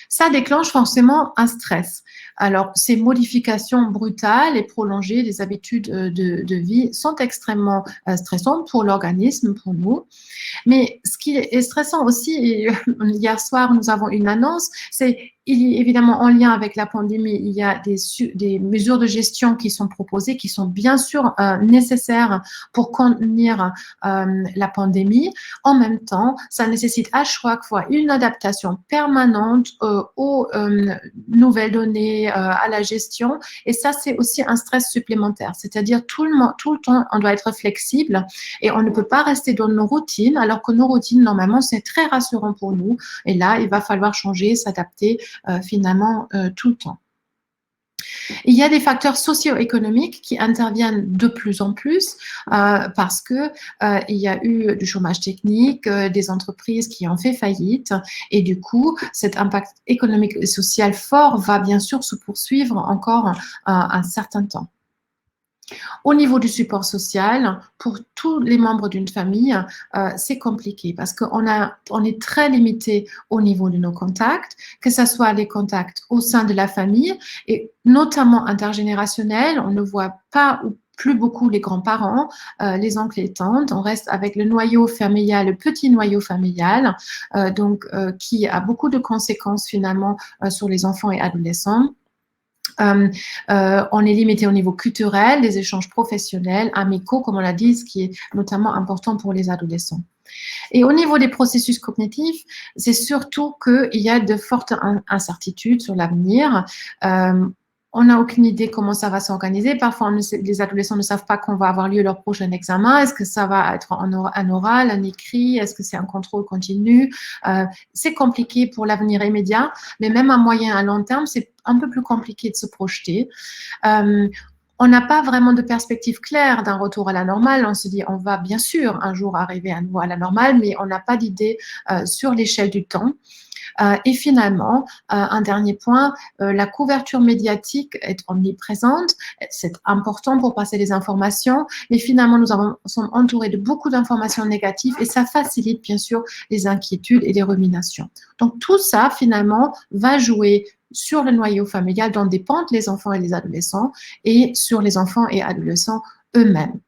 Ça déclenche forcément un stress. Alors, ces modifications brutales et prolongées des habitudes de vie sont extrêmement stressantes pour l'organisme, pour nous. Mais ce qui est stressant aussi, et hier soir, nous avons une annonce, c'est il est évidemment en lien avec la pandémie, il y a des mesures de gestion qui sont proposées, qui sont bien sûr nécessaires pour contenir la pandémie. En même temps, ça nécessite à chaque fois une adaptation permanente aux nouvelles données, à la gestion. Et ça, c'est aussi un stress supplémentaire. C'est-à-dire tout le temps, on doit être flexible et on ne peut pas rester dans nos routines, alors que nos routines, normalement, c'est très rassurant pour nous. Et là, il va falloir changer, s'adapter finalement tout le temps. Il y a des facteurs socio-économiques qui interviennent de plus en plus parce que il y a eu du chômage technique, des entreprises qui ont fait faillite et du coup, cet impact économique et social fort va bien sûr se poursuivre encore un certain temps. Au niveau du support social, pour tous les membres d'une famille, c'est compliqué parce on est très limité au niveau de nos contacts, que ce soit les contacts au sein de la famille et notamment intergénérationnels. On ne voit pas ou plus beaucoup les grands-parents, les oncles et tantes. On reste avec le noyau familial, le petit noyau familial, qui a beaucoup de conséquences finalement sur les enfants et adolescents. On est limité au niveau culturel, des échanges professionnels, amicaux, comme on l'a dit, ce qui est notamment important pour les adolescents. Et au niveau des processus cognitifs, c'est surtout qu'il y a de fortes incertitudes sur l'avenir. On n'a aucune idée comment ça va s'organiser. Parfois, les adolescents ne savent pas quand va avoir lieu leur prochain examen. Est-ce que ça va être un oral, un écrit? Est-ce que c'est un contrôle continu? C'est compliqué pour l'avenir immédiat, mais même à moyen et à long terme, c'est un peu plus compliqué de se projeter. On n'a pas vraiment de perspective claire d'un retour à la normale. On se dit, on va bien sûr un jour arriver à nouveau à la normale, mais on n'a pas d'idée sur l'échelle du temps. Et finalement, un dernier point, la couverture médiatique est omniprésente. C'est important pour passer les informations, mais finalement, nous sommes entourés de beaucoup d'informations négatives et ça facilite bien sûr les inquiétudes et les ruminations. Donc tout ça, finalement, va jouer sur le noyau familial dont dépendent les enfants et les adolescents et sur les enfants et adolescents eux-mêmes.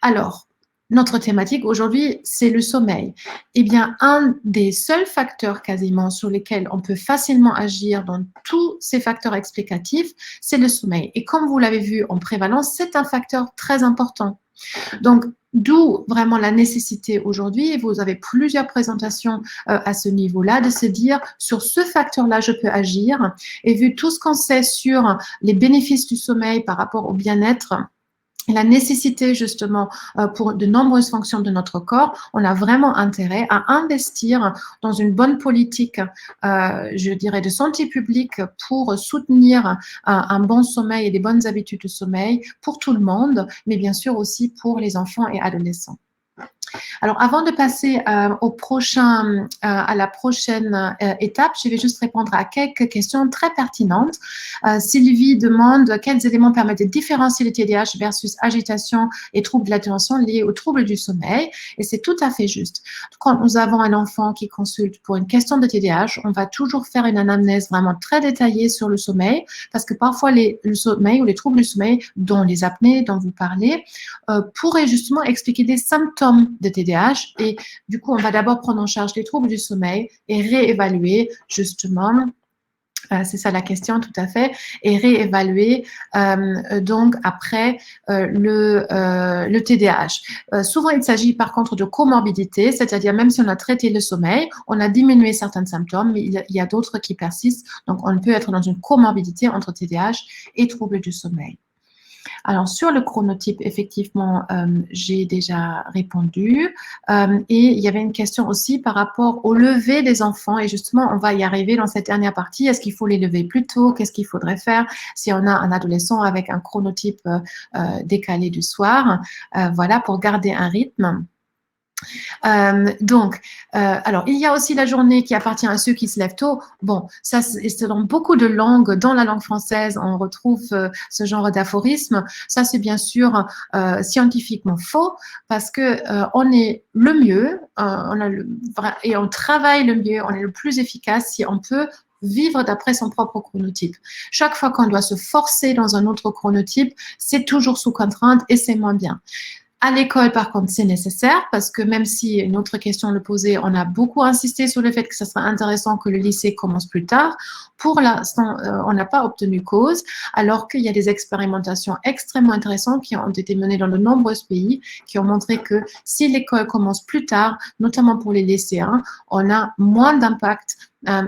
Alors, notre thématique aujourd'hui, c'est le sommeil. Eh bien, un des seuls facteurs quasiment sur lesquels on peut facilement agir dans tous ces facteurs explicatifs, c'est le sommeil. Et comme vous l'avez vu en prévalence, c'est un facteur très important. Donc, d'où vraiment la nécessité aujourd'hui, et vous avez plusieurs présentations à ce niveau-là, de se dire, sur ce facteur-là, je peux agir. Et vu tout ce qu'on sait sur les bénéfices du sommeil par rapport au bien-être, la nécessité justement pour de nombreuses fonctions de notre corps, on a vraiment intérêt à investir dans une bonne politique, je dirais, de santé publique pour soutenir un bon sommeil et des bonnes habitudes de sommeil pour tout le monde, mais bien sûr aussi pour les enfants et adolescents. Alors, avant de passer à la prochaine étape, je vais juste répondre à quelques questions très pertinentes. Sylvie demande quels éléments permettent de différencier le TDAH versus agitation et troubles de l'attention liés aux troubles du sommeil. Et c'est tout à fait juste. Quand nous avons un enfant qui consulte pour une question de TDAH, on va toujours faire une anamnèse vraiment très détaillée sur le sommeil, parce que parfois le sommeil ou les troubles du sommeil, dont les apnées dont vous parlez, pourraient justement expliquer des symptômes de TDAH et du coup, on va d'abord prendre en charge les troubles du sommeil et réévaluer justement, c'est ça la question tout à fait, et réévaluer donc après le TDAH. Souvent, il s'agit par contre de comorbidité, c'est-à-dire même si on a traité le sommeil, on a diminué certains symptômes, mais il y a d'autres qui persistent, donc on peut être dans une comorbidité entre TDAH et troubles du sommeil. Alors, sur le chronotype, effectivement, j'ai déjà répondu. Et il y avait une question aussi par rapport au lever des enfants. Et justement, on va y arriver dans cette dernière partie. Est-ce qu'il faut les lever plus tôt? Qu'est-ce qu'il faudrait faire si on a un adolescent avec un chronotype décalé du soir? Voilà, pour garder un rythme. Alors, il y a aussi la journée qui appartient à ceux qui se lèvent tôt. Bon, ça, c'est dans beaucoup de langues. Dans la langue française, on retrouve ce genre d'aphorisme. Ça, c'est bien sûr scientifiquement faux parce que on est le mieux, et on travaille le mieux, on est le plus efficace si on peut vivre d'après son propre chronotype. Chaque fois qu'on doit se forcer dans un autre chronotype, c'est toujours sous contrainte et c'est moins bien. À l'école, par contre, c'est nécessaire parce que même si une autre question le posait, on a beaucoup insisté sur le fait que ce serait intéressant que le lycée commence plus tard. Pour l'instant, on n'a pas obtenu cause, alors qu'il y a des expérimentations extrêmement intéressantes qui ont été menées dans de nombreux pays, qui ont montré que si l'école commence plus tard, notamment pour les lycéens, on a moins d'impact.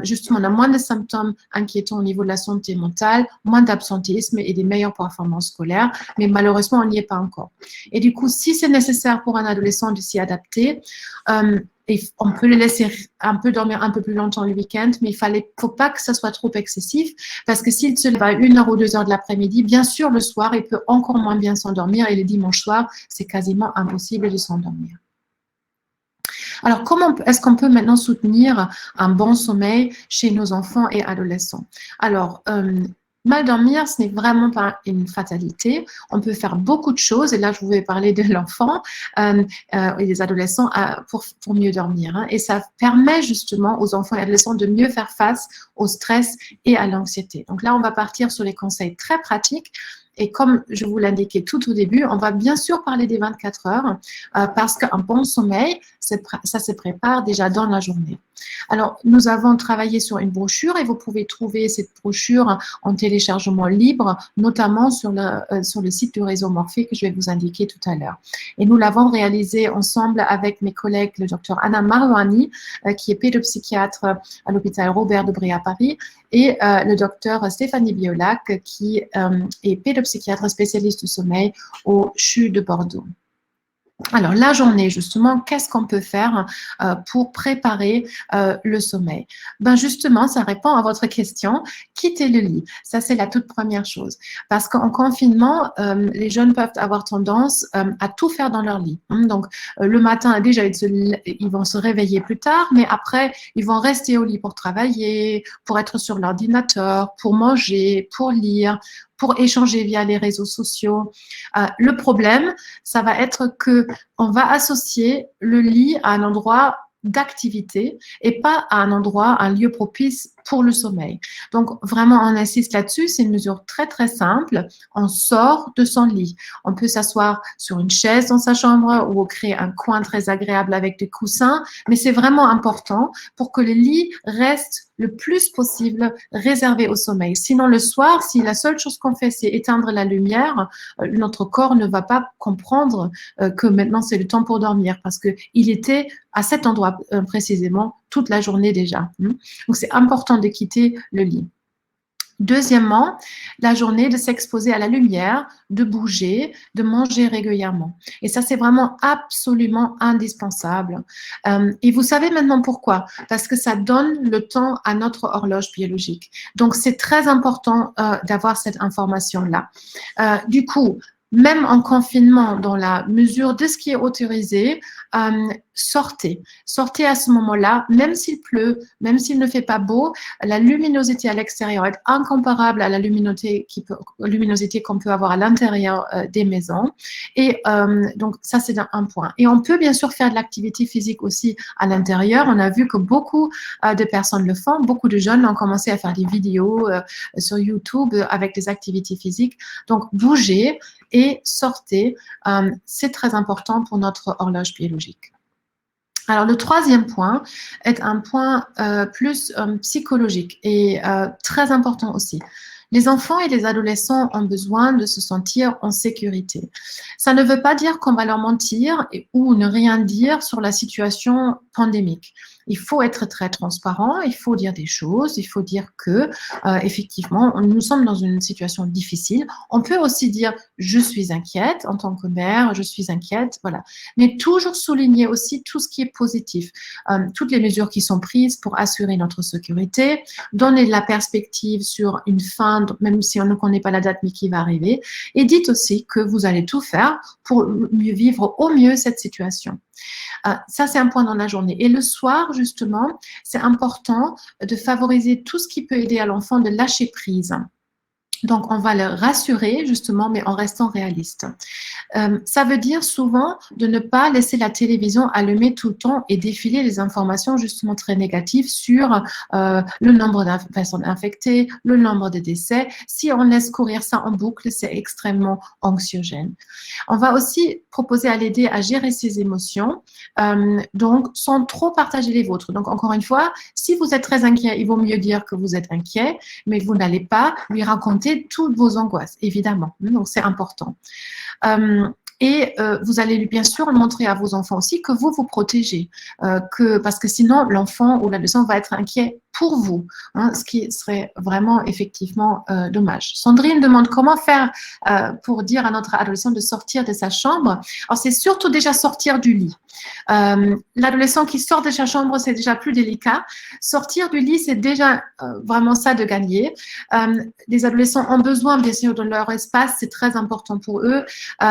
Justement, on a moins de symptômes inquiétants au niveau de la santé mentale, moins d'absentéisme et des meilleures performances scolaires, mais malheureusement, on n'y est pas encore. Et du coup, si c'est nécessaire pour un adolescent de s'y adapter, et on peut le laisser un peu dormir un peu plus longtemps le week-end, mais faut pas que ça soit trop excessif, parce que s'il se lève à 1h ou 2h de l'après-midi, bien sûr, le soir, il peut encore moins bien s'endormir, et le dimanche soir, c'est quasiment impossible de s'endormir. Alors, comment est-ce qu'on peut maintenant soutenir un bon sommeil chez nos enfants et adolescents? Alors, mal dormir, ce n'est vraiment pas une fatalité. On peut faire beaucoup de choses, et là, je voulais parler de l'enfant et des adolescents pour mieux dormir. Hein. Et ça permet justement aux enfants et adolescents de mieux faire face au stress et à l'anxiété. Donc là, on va partir sur les conseils très pratiques. Et comme je vous l'indiquais tout au début, on va bien sûr parler des 24 heures parce qu'un bon sommeil, ça se prépare déjà dans la journée. Alors, nous avons travaillé sur une brochure et vous pouvez trouver cette brochure en téléchargement libre, notamment sur le site du réseau Morphée que je vais vous indiquer tout à l'heure. Et nous l'avons réalisé ensemble avec mes collègues, le docteur Anna Marouani, qui est pédopsychiatre à l'hôpital Robert Debré à Paris, et le docteur Stéphanie Biolac, qui est pédopsychiatre spécialiste du sommeil au CHU de Bordeaux. Alors, la journée, justement, qu'est-ce qu'on peut faire pour préparer le sommeil? Ben justement, ça répond à votre question. Quitter le lit, ça c'est la toute première chose. Parce qu'en confinement, les jeunes peuvent avoir tendance à tout faire dans leur lit. Donc, le matin, déjà, ils vont se réveiller plus tard, mais après, ils vont rester au lit pour travailler, pour être sur l'ordinateur, pour manger, pour lire, pour échanger via les réseaux sociaux. Le problème, ça va être que on va associer le lit à un endroit d'activité et pas à un endroit, un lieu propice pour le sommeil. Donc, vraiment, on insiste là-dessus. C'est une mesure très, très simple. On sort de son lit. On peut s'asseoir sur une chaise dans sa chambre ou créer un coin très agréable avec des coussins, mais c'est vraiment important pour que le lit reste le plus possible réservé au sommeil. Sinon, le soir, si la seule chose qu'on fait, c'est éteindre la lumière, notre corps ne va pas comprendre que maintenant, c'est le temps pour dormir parce qu'il était à cet endroit précisément toute la journée déjà. Donc, c'est important de quitter le lit. Deuxièmement, la journée de s'exposer à la lumière, de bouger, de manger régulièrement. Et ça, c'est vraiment absolument indispensable. Et vous savez maintenant pourquoi? Parce que ça donne le temps à notre horloge biologique. Donc, c'est très important d'avoir cette information-là. Du coup, même en confinement, dans la mesure de ce qui est autorisé, sortez. Sortez à ce moment-là, même s'il pleut, même s'il ne fait pas beau, la luminosité à l'extérieur est incomparable à la luminosité qu'on peut avoir à l'intérieur des maisons. Et donc, ça, c'est un point. Et on peut bien sûr faire de l'activité physique aussi à l'intérieur. On a vu que beaucoup de personnes le font. Beaucoup de jeunes ont commencé à faire des vidéos sur YouTube avec des activités physiques. Donc, bougez et sortez. C'est très important pour notre horloge biologique. Alors, le troisième point est un point plus psychologique et très important aussi. Les enfants et les adolescents ont besoin de se sentir en sécurité. Ça ne veut pas dire qu'on va leur mentir ou ne rien dire sur la situation pandémique. Il faut être très transparent, il faut dire des choses, il faut dire que, effectivement, nous sommes dans une situation difficile. On peut aussi dire « je suis inquiète » en tant que mère, « je suis inquiète », voilà. Mais toujours souligner aussi tout ce qui est positif, toutes les mesures qui sont prises pour assurer notre sécurité, donner de la perspective sur une fin, même si on ne connaît pas la date, mais qui va arriver. Et dites aussi que vous allez tout faire pour mieux vivre au mieux cette situation. Ça, c'est un point dans la journée. Et le soir, justement, c'est important de favoriser tout ce qui peut aider à l'enfant de lâcher prise. Donc, on va le rassurer justement, mais en restant réaliste. Ça veut dire souvent de ne pas laisser la télévision allumée tout le temps et défiler les informations justement très négatives sur le nombre de personnes infectées, le nombre de décès. Si on laisse courir ça en boucle, c'est extrêmement anxiogène. On va aussi proposer à l'aider à gérer ses émotions, donc sans trop partager les vôtres. Donc encore une fois, si vous êtes très inquiet, il vaut mieux dire que vous êtes inquiet, mais vous n'allez pas lui raconter toutes vos angoisses, évidemment. Donc c'est important. Vous allez bien sûr montrer à vos enfants aussi que vous vous protégez, parce que sinon l'enfant ou l'adolescent va être inquiet pour vous, hein, ce qui serait vraiment effectivement dommage. Sandrine demande comment faire pour dire à notre adolescent de sortir de sa chambre. Alors c'est surtout déjà sortir du lit. L'adolescent qui sort de sa chambre, c'est déjà plus délicat. Sortir du lit, c'est déjà vraiment ça de gagner. Les adolescents ont besoin, bien sûr, de leur espace, c'est très important pour eux.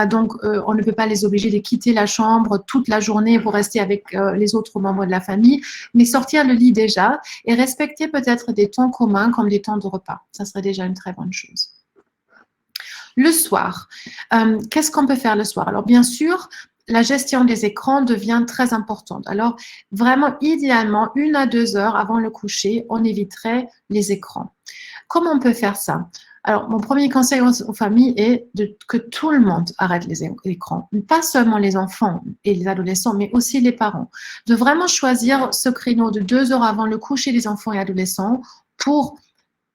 Donc, on ne peut pas les obliger de quitter la chambre toute la journée pour rester avec les autres membres de la famille, mais sortir le lit déjà et respecter peut-être des temps communs comme des temps de repas. Ça serait déjà une très bonne chose. Le soir, qu'est-ce qu'on peut faire le soir? Alors, bien sûr, la gestion des écrans devient très importante. Alors, vraiment, idéalement, 1 à 2 heures avant le coucher, on éviterait les écrans. Comment on peut faire ça? Alors, mon premier conseil aux familles est que tout le monde arrête les écrans. Pas seulement les enfants et les adolescents, mais aussi les parents. De vraiment choisir ce créneau de 2 heures avant le coucher des enfants et adolescents pour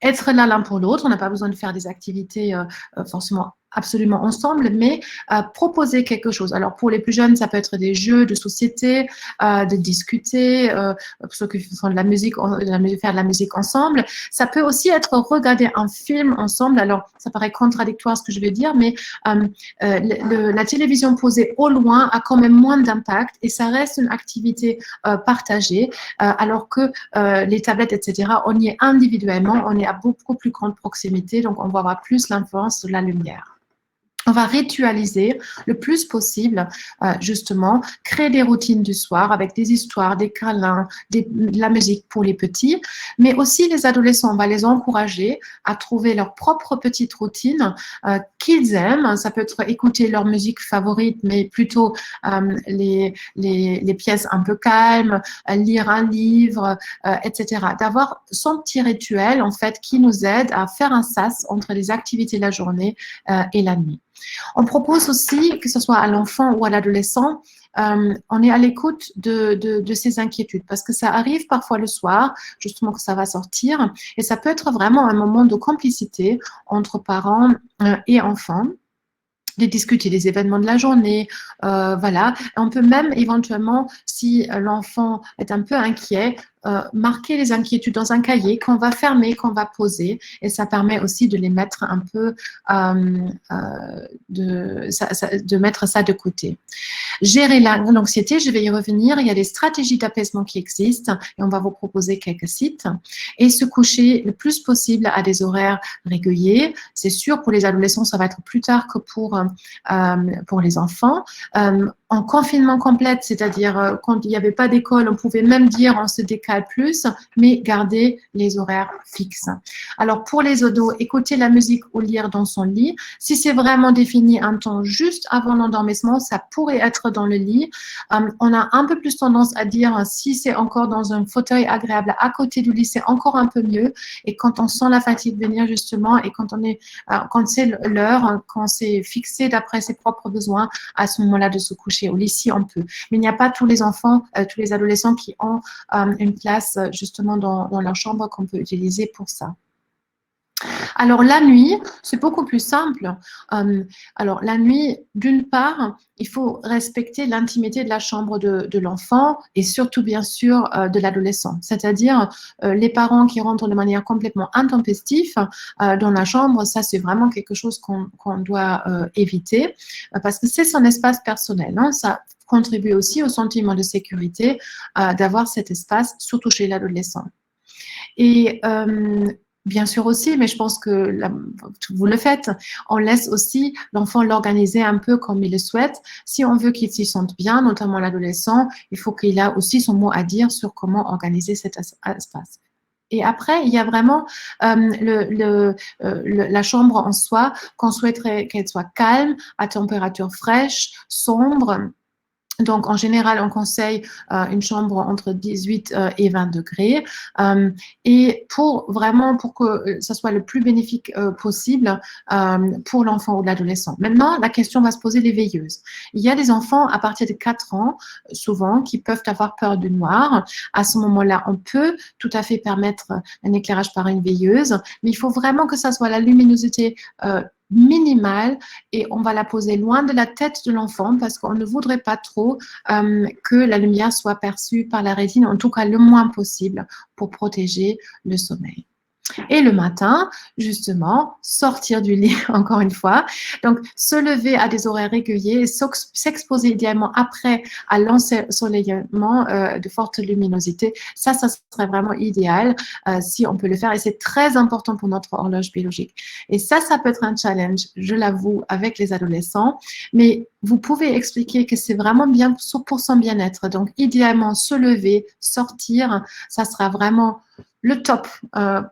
être là l'un pour l'autre. On n'a pas besoin de faire des activités forcément absolument ensemble, mais proposer quelque chose. Alors pour les plus jeunes, ça peut être des jeux de société, de discuter, pour ceux qui font de la musique, faire de la musique ensemble. Ça peut aussi être regarder un film ensemble. Alors ça paraît contradictoire ce que je vais dire, mais la télévision posée au loin a quand même moins d'impact et ça reste une activité partagée, alors que les tablettes, etc., on y est individuellement, on est à beaucoup plus grande proximité, donc on va avoir plus l'influence de la lumière. On va ritualiser le plus possible, justement, créer des routines du soir avec des histoires, des câlins, de la musique pour les petits, mais aussi les adolescents, on va les encourager à trouver leur propre petite routine qu'ils aiment. Ça peut être écouter leur musique favorite, mais plutôt les pièces un peu calmes, lire un livre, etc. D'avoir son petit rituel, en fait, qui nous aide à faire un sas entre les activités de la journée et la nuit. On propose aussi, que ce soit à l'enfant ou à l'adolescent, on est à l'écoute de ses inquiétudes parce que ça arrive parfois le soir, justement que ça va sortir, et ça peut être vraiment un moment de complicité entre parents et enfants, de discuter des événements de la journée, voilà. On peut même éventuellement, si l'enfant est un peu inquiet, marquer les inquiétudes dans un cahier qu'on va fermer, qu'on va poser, et ça permet aussi de les mettre un peu, de mettre ça de côté. Gérer l'anxiété, je vais y revenir, il y a des stratégies d'apaisement qui existent et on va vous proposer quelques sites. Et se coucher le plus possible à des horaires réguliers. C'est sûr, pour les adolescents, ça va être plus tard que pour les enfants. En confinement complet, c'est-à-dire quand il n'y avait pas d'école, on pouvait même dire on se décale plus, mais garder les horaires fixes. Alors pour les ados, écouter la musique ou lire dans son lit. Si c'est vraiment défini un temps juste avant l'endormissement, ça pourrait être dans le lit. On a un peu plus tendance à dire si c'est encore dans un fauteuil agréable à côté du lit, c'est encore un peu mieux. Et quand on sent la fatigue venir justement et quand c'est l'heure, quand c'est fixé d'après ses propres besoins, à ce moment-là de se coucher au lit si on peut. Mais il n'y a pas tous les enfants, tous les adolescents qui ont une place justement dans leur chambre qu'on peut utiliser pour ça. Alors la nuit, c'est beaucoup plus simple. Alors la nuit, d'une part, il faut respecter l'intimité de la chambre de l'enfant et surtout bien sûr de l'adolescent. C'est-à-dire les parents qui rentrent de manière complètement intempestive dans la chambre, ça c'est vraiment quelque chose qu'on doit éviter parce que c'est son espace personnel. Hein, ça contribue aussi au sentiment de sécurité d'avoir cet espace, surtout chez l'adolescent. Et bien sûr aussi, mais je pense que vous le faites, on laisse aussi l'enfant l'organiser un peu comme il le souhaite. Si on veut qu'il s'y sente bien, notamment l'adolescent, il faut qu'il ait aussi son mot à dire sur comment organiser cet espace. Et après, il y a vraiment la chambre en soi, qu'on souhaiterait qu'elle soit calme, à température fraîche, sombre. Donc, en général, on conseille une chambre entre 18 et 20 degrés. Et pour que ça soit le plus bénéfique possible pour l'enfant ou l'adolescent. Maintenant, la question va se poser les veilleuses. Il y a des enfants à partir de 4 ans, souvent, qui peuvent avoir peur du noir. À ce moment-là, on peut tout à fait permettre un éclairage par une veilleuse, mais il faut vraiment que ça soit la luminosité minimale et on va la poser loin de la tête de l'enfant parce qu'on ne voudrait pas trop que la lumière soit perçue par la rétine, en tout cas le moins possible pour protéger le sommeil. Et le matin, justement, sortir du lit, encore une fois. Donc, se lever à des horaires réguliers et s'exposer idéalement après à l'ensoleillement de forte luminosité. Ça serait vraiment idéal si on peut le faire. Et c'est très important pour notre horloge biologique. Et ça peut être un challenge, je l'avoue, avec les adolescents. Mais vous pouvez expliquer que c'est vraiment bien pour son bien-être. Donc, idéalement, se lever, sortir, ça sera vraiment le top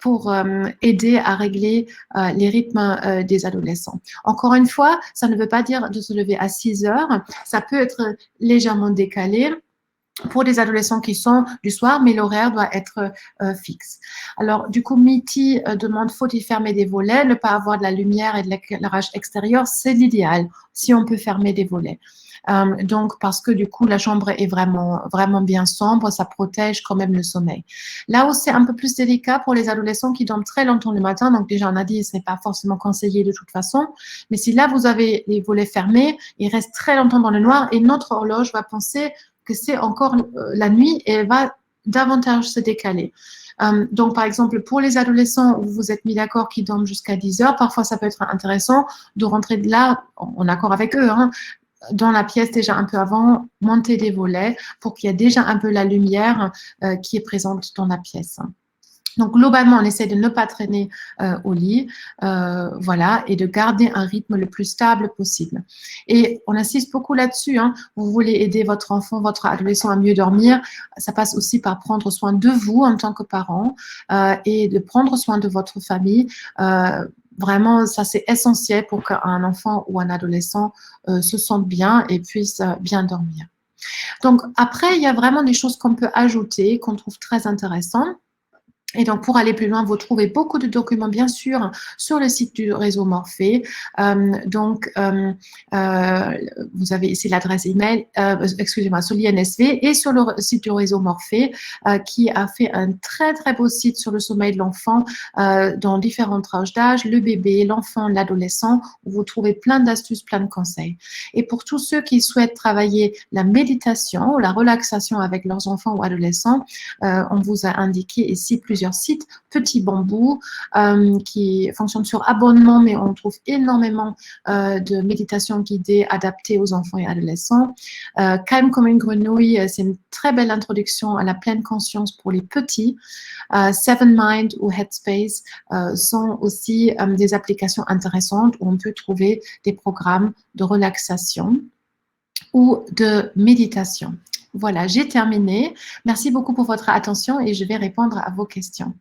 pour aider à régler les rythmes des adolescents. Encore une fois, ça ne veut pas dire de se lever à 6 heures. Ça peut être légèrement décalé pour des adolescents qui sont du soir, mais l'horaire doit être fixe. Alors, du coup, Mitty demande, faut-il fermer des volets? Ne pas avoir de la lumière et de l'éclairage extérieur, c'est l'idéal, si on peut fermer des volets. Donc, parce que du coup, la chambre est vraiment, vraiment bien sombre, ça protège quand même le sommeil. Là où c'est un peu plus délicat pour les adolescents qui dorment très longtemps le matin, donc déjà on a dit, ce n'est pas forcément conseillé de toute façon, mais si là vous avez les volets fermés, ils restent très longtemps dans le noir et notre horloge va penser que c'est encore la nuit et elle va davantage se décaler. Donc, par exemple, pour les adolescents où vous vous êtes mis d'accord qu'ils dorment jusqu'à 10 heures, parfois ça peut être intéressant de rentrer de là en accord avec eux, hein, dans la pièce déjà un peu avant, monter des volets pour qu'il y ait déjà un peu la lumière qui est présente dans la pièce. Donc, globalement, on essaie de ne pas traîner au lit, voilà, et de garder un rythme le plus stable possible. Et on insiste beaucoup là-dessus, hein. Vous voulez aider votre enfant, votre adolescent à mieux dormir, ça passe aussi par prendre soin de vous en tant que parent et de prendre soin de votre famille. Vraiment, ça c'est essentiel pour qu'un enfant ou un adolescent se sente bien et puisse bien dormir. Donc, après, il y a vraiment des choses qu'on peut ajouter, qu'on trouve très intéressantes. Et donc, pour aller plus loin, vous trouvez beaucoup de documents, bien sûr, sur le site du réseau Morphée. Vous avez ici l'adresse email, excusez-moi, sur l'INSV et sur le site du réseau Morphée, qui a fait un très, très beau site sur le sommeil de l'enfant dans différentes tranches d'âge, le bébé, l'enfant, l'adolescent, où vous trouvez plein d'astuces, plein de conseils. Et pour tous ceux qui souhaitent travailler la méditation ou la relaxation avec leurs enfants ou adolescents, on vous a indiqué ici plusieurs sites, Petit Bambou, qui fonctionne sur abonnement, mais on trouve énormément de méditations guidées adaptées aux enfants et adolescents. Calme comme une grenouille, c'est une très belle introduction à la pleine conscience pour les petits. Seven Mind ou Headspace sont aussi des applications intéressantes où on peut trouver des programmes de relaxation ou de méditation. Voilà, j'ai terminé. Merci beaucoup pour votre attention et je vais répondre à vos questions.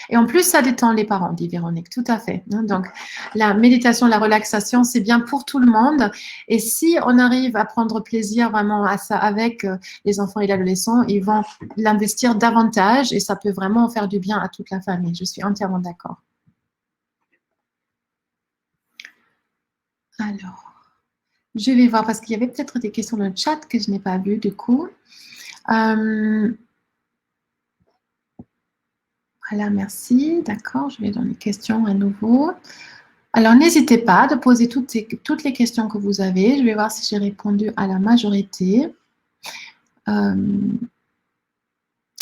Et en plus, ça détend les parents, dit Véronique, tout à fait. Donc, la méditation, la relaxation, c'est bien pour tout le monde. Et si on arrive à prendre plaisir vraiment à ça avec les enfants et les adolescents, ils vont l'investir davantage et ça peut vraiment faire du bien à toute la famille. Je suis entièrement d'accord. Alors, je vais voir parce qu'il y avait peut-être des questions dans le chat que je n'ai pas vues du coup. Voilà, merci. D'accord, je vais dans les questions à nouveau. Alors, n'hésitez pas de poser toutes les questions que vous avez. Je vais voir si j'ai répondu à la majorité.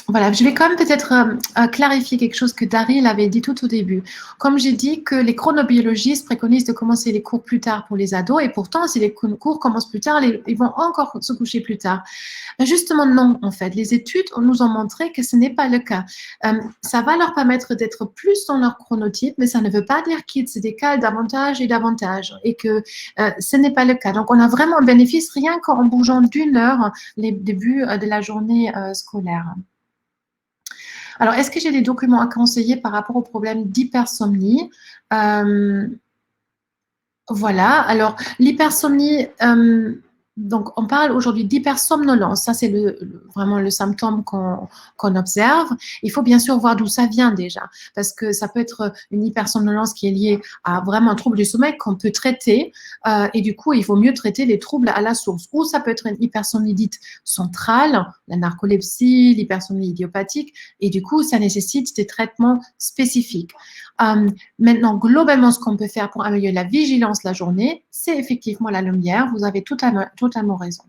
Voilà, je vais quand même peut-être clarifier quelque chose que Daryl avait dit tout au début. Comme j'ai dit que les chronobiologistes préconisent de commencer les cours plus tard pour les ados, et pourtant, si les cours commencent plus tard, ils vont encore se coucher plus tard. Ben justement, non, en fait. Les études nous ont montré que ce n'est pas le cas. Ça va leur permettre d'être plus dans leur chronotype, mais ça ne veut pas dire qu'ils se décalent davantage et davantage, et que ce n'est pas le cas. Donc, on a vraiment un bénéfice rien qu'en bougeant d'1 heure les débuts de la journée scolaire. Alors, est-ce que j'ai des documents à conseiller par rapport au problème d'hypersomnie? Voilà, alors l'hypersomnie, donc on parle aujourd'hui d'hypersomnolence, ça c'est vraiment le symptôme qu'on observe. Il faut bien sûr voir d'où ça vient déjà, parce que ça peut être une hypersomnolence qui est liée à vraiment un trouble du sommeil qu'on peut traiter, et du coup il vaut mieux traiter les troubles à la source. Ou ça peut être une hypersomnie dite centrale, la narcolepsie, l'hypersomnie idiopathique, et du coup ça nécessite des traitements spécifiques. Maintenant, globalement, ce qu'on peut faire pour améliorer la vigilance la journée, c'est effectivement la lumière. Vous avez totalement raison.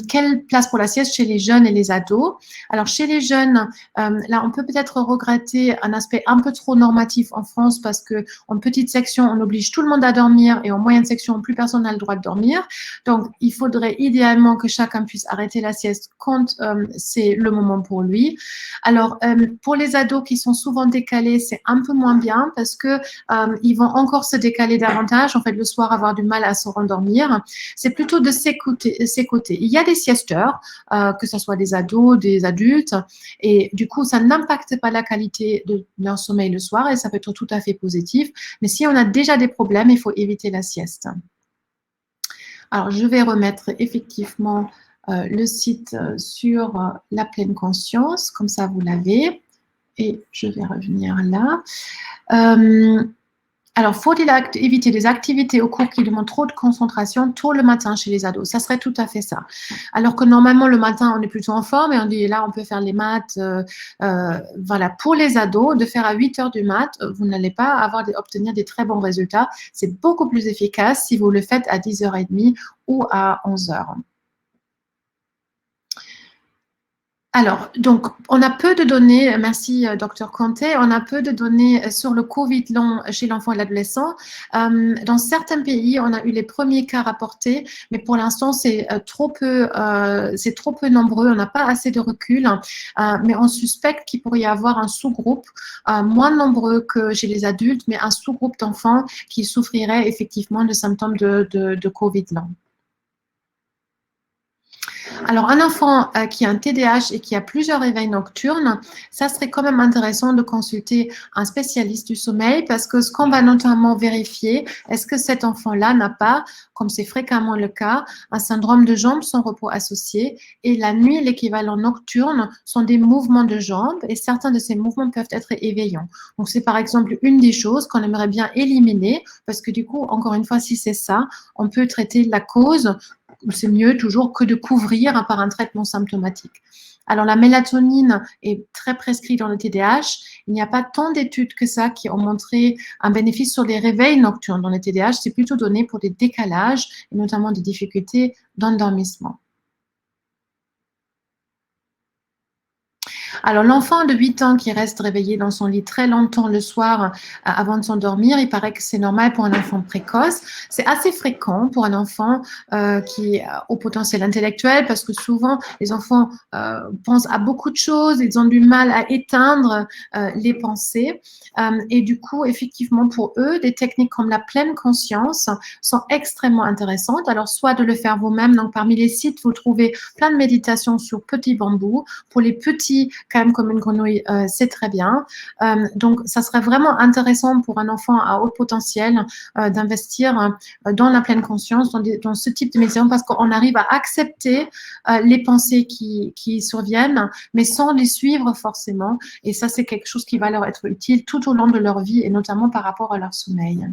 Quelle place pour la sieste chez les jeunes et les ados? Alors, chez les jeunes, là, on peut peut-être regretter un aspect un peu trop normatif en France parce qu'en petite section, on oblige tout le monde à dormir et en moyenne section, plus personne n'a le droit de dormir. Donc, il faudrait idéalement que chacun puisse arrêter la sieste quand c'est le moment pour lui. Alors, pour les ados qui sont souvent décalés, c'est un peu moins bien parce que ils vont encore se décaler davantage, en fait, le soir, avoir du mal à se rendormir. C'est plutôt de s'écouter. Il y a des siesteurs, que ce soit des ados, des adultes, et du coup, ça n'impacte pas la qualité de leur sommeil le soir et ça peut être tout à fait positif. Mais si on a déjà des problèmes, il faut éviter la sieste. Alors, je vais remettre effectivement le site sur la pleine conscience, comme ça vous l'avez. Et je vais revenir là. Alors, faut-il éviter des activités au cours qui demandent trop de concentration tôt le matin chez les ados? Ça serait tout à fait ça. Alors que normalement, le matin, on est plutôt en forme et on dit là, on peut faire les maths. Voilà, pour les ados, de faire à 8 heures du mat, vous n'allez pas obtenir des très bons résultats. C'est beaucoup plus efficace si vous le faites à 10h30 ou à 11h. Alors, donc, on a peu de données, merci Dr Conté, on a peu de données sur le Covid long chez l'enfant et l'adolescent. Dans certains pays, on a eu les premiers cas rapportés, mais pour l'instant, c'est trop peu nombreux, on n'a pas assez de recul, mais on suspecte qu'il pourrait y avoir un sous-groupe moins nombreux que chez les adultes, mais un sous-groupe d'enfants qui souffriraient effectivement de symptômes de Covid long. Alors, un enfant qui a un TDAH et qui a plusieurs réveils nocturnes, ça serait quand même intéressant de consulter un spécialiste du sommeil parce que ce qu'on va notamment vérifier, est-ce que cet enfant-là n'a pas, comme c'est fréquemment le cas, un syndrome de jambes sans repos associé et la nuit, l'équivalent nocturne sont des mouvements de jambes et certains de ces mouvements peuvent être éveillants. Donc, c'est par exemple une des choses qu'on aimerait bien éliminer parce que du coup, encore une fois, si c'est ça, on peut traiter la cause. C'est mieux toujours que de couvrir par un traitement symptomatique. Alors, la mélatonine est très prescrite dans le TDAH. Il n'y a pas tant d'études que ça qui ont montré un bénéfice sur les réveils nocturnes dans le TDAH. C'est plutôt donné pour des décalages et notamment des difficultés d'endormissement. Alors, l'enfant de 8 ans qui reste réveillé dans son lit très longtemps le soir avant de s'endormir, il paraît que c'est normal pour un enfant précoce. C'est assez fréquent pour un enfant qui est au potentiel intellectuel parce que souvent, les enfants pensent à beaucoup de choses, ils ont du mal à éteindre les pensées. Et du coup, effectivement, pour eux, des techniques comme la pleine conscience sont extrêmement intéressantes. Alors, soit de le faire vous-même, donc parmi les sites, vous trouvez plein de méditations sur petit bambou. Pour les petits, quand même comme une grenouille, c'est très bien. Donc, ça serait vraiment intéressant pour un enfant à haut potentiel d'investir dans la pleine conscience, dans ce type de méditation, parce qu'on arrive à accepter les pensées qui surviennent, mais sans les suivre forcément. Et ça, c'est quelque chose qui va leur être utile tout au long de leur vie, et notamment par rapport à leur sommeil.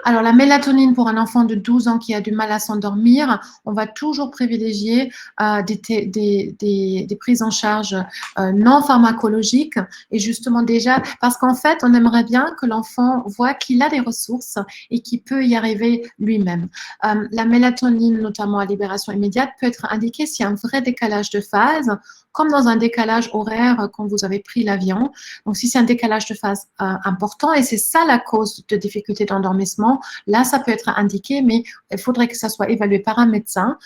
Alors, la mélatonine pour un enfant de 12 ans qui a du mal à s'endormir, on va toujours privilégier des prises en charge non pharmacologiques. Et justement déjà, parce qu'en fait, on aimerait bien que l'enfant voit qu'il a des ressources et qu'il peut y arriver lui-même. La mélatonine, notamment à libération immédiate, peut être indiquée s'il y a un vrai décalage de phase, comme dans un décalage horaire quand vous avez pris l'avion. Donc, si c'est un décalage de phase important, et c'est ça la cause de difficultés d'endormissement, là, ça peut être indiqué, mais il faudrait que ça soit évalué par un médecin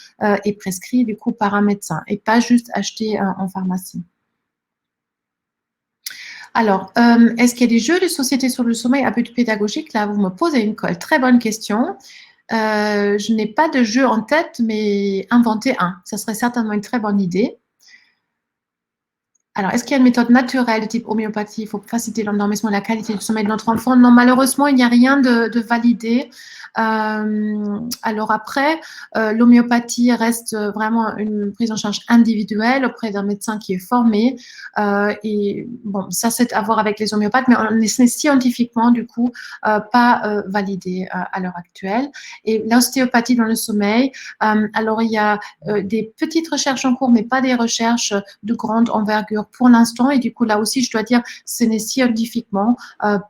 et prescrit du coup par un médecin et pas juste acheté en pharmacie. Alors, est-ce qu'il y a des jeux de société sur le sommeil à but pédagogique? Là, vous me posez une colle. Très bonne question. Je n'ai pas de jeu en tête, mais inventer un, ça serait certainement une très bonne idée. Alors, est-ce qu'il y a une méthode naturelle de type homéopathie pour faciliter l'endormissement et la qualité du sommeil de notre enfant? Non, malheureusement, il n'y a rien de validé. Alors après, l'homéopathie reste vraiment une prise en charge individuelle auprès d'un médecin qui est formé. Et bon, ça, c'est à voir avec les homéopathes, mais on est scientifiquement, du coup, pas validé à l'heure actuelle. Et l'ostéopathie dans le sommeil, alors il y a des petites recherches en cours, mais pas des recherches de grande envergure pour l'instant. Et du coup, là aussi, je dois dire, ce n'est scientifiquement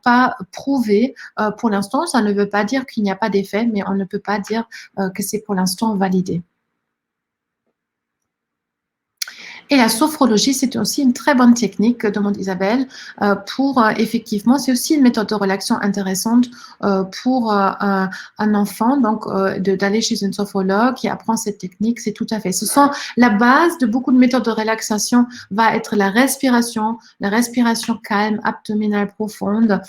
pas prouvé pour l'instant. Ça ne veut pas dire qu'il n'y a pas d'effet, mais on ne peut pas dire que c'est pour l'instant validé. Et la sophrologie, c'est aussi une très bonne technique, demande Isabelle, pour effectivement, c'est aussi une méthode de relaxation intéressante pour un enfant, donc d'aller chez une sophrologue qui apprend cette technique, c'est tout à fait. Ce sont la base de beaucoup de méthodes de relaxation va être la respiration calme, abdominale profonde,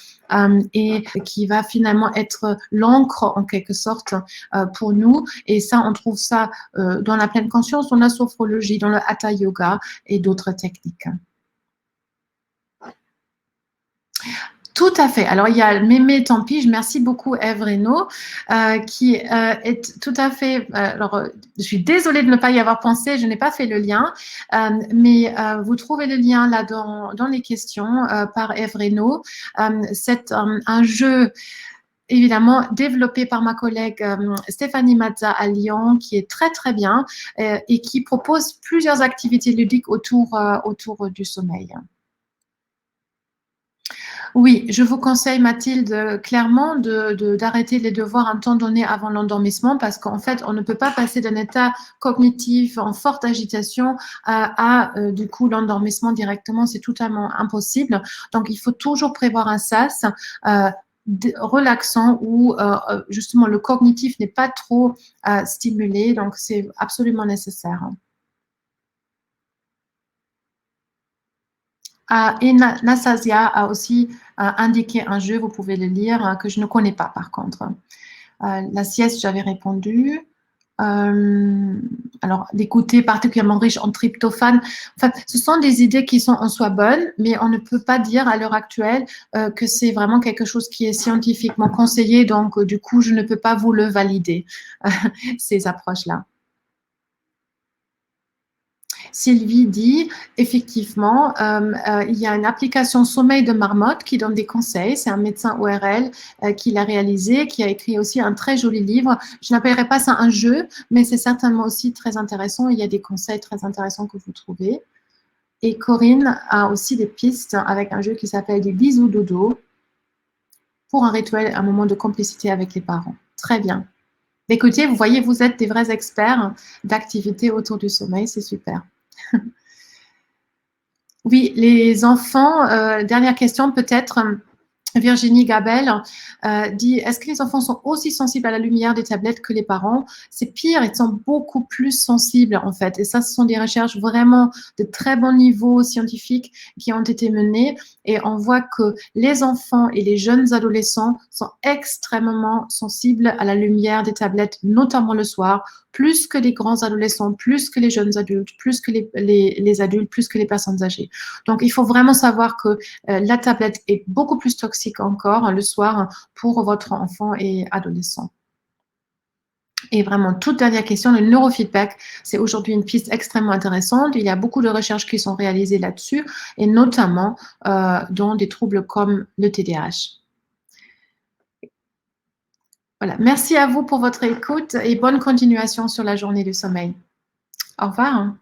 et qui va finalement être l'encre en quelque sorte pour nous. Et ça, on trouve ça dans la pleine conscience, dans la sophrologie, dans le hatha yoga et d'autres techniques. Tout à fait. Alors, il y a Mémé Tampige, merci beaucoup Ève Reynaud, qui est tout à fait... alors, je suis désolée de ne pas y avoir pensé, je n'ai pas fait le lien, mais vous trouvez le lien là dans les questions par Ève Reynaud. C'est un jeu évidemment développé par ma collègue Stéphanie Mazza à Lyon, qui est très très bien et qui propose plusieurs activités ludiques autour du sommeil. Oui, je vous conseille, Mathilde, clairement d'arrêter les devoirs un temps donné avant l'endormissement parce qu'en fait, on ne peut pas passer d'un état cognitif en forte agitation du coup, l'endormissement directement. C'est totalement impossible. Donc, il faut toujours prévoir un sas. Relaxant où justement le cognitif n'est pas trop stimulé, donc c'est absolument nécessaire. Et Nastasia a aussi indiqué un jeu, vous pouvez le lire, que je ne connais pas par contre. La sieste, j'avais répondu. Alors, d'écouter particulièrement riche en tryptophane. Enfin, ce sont des idées qui sont en soi bonnes, mais on ne peut pas dire à l'heure actuelle que c'est vraiment quelque chose qui est scientifiquement conseillé. Donc, du coup, je ne peux pas vous le valider, ces approches-là. Sylvie dit, effectivement, il y a une application Sommeil de Marmotte qui donne des conseils. C'est un médecin ORL qui l'a réalisé, qui a écrit aussi un très joli livre. Je n'appellerais pas ça un jeu, mais c'est certainement aussi très intéressant. Il y a des conseils très intéressants que vous trouvez. Et Corinne a aussi des pistes avec un jeu qui s'appelle des bisous dodo pour un rituel, un moment de complicité avec les parents. Très bien. Écoutez, vous voyez, vous êtes des vrais experts d'activités autour du sommeil, c'est super. Oui, les enfants, dernière question peut-être. Virginie Gabel dit, est-ce que les enfants sont aussi sensibles à la lumière des tablettes que les parents? C'est pire, ils sont beaucoup plus sensibles en fait. Et ça, ce sont des recherches vraiment de très bon niveau scientifique qui ont été menées. Et on voit que les enfants et les jeunes adolescents sont extrêmement sensibles à la lumière des tablettes, notamment le soir, plus que les grands adolescents, plus que les jeunes adultes, plus que les adultes, plus que les personnes âgées. Donc, il faut vraiment savoir que la tablette est beaucoup plus toxique encore le soir pour votre enfant et adolescent. Et vraiment, toute dernière question, le neurofeedback, c'est aujourd'hui une piste extrêmement intéressante. Il y a beaucoup de recherches qui sont réalisées là-dessus, et notamment dans des troubles comme le TDAH. Voilà. Merci à vous pour votre écoute et bonne continuation sur la journée du sommeil. Au revoir.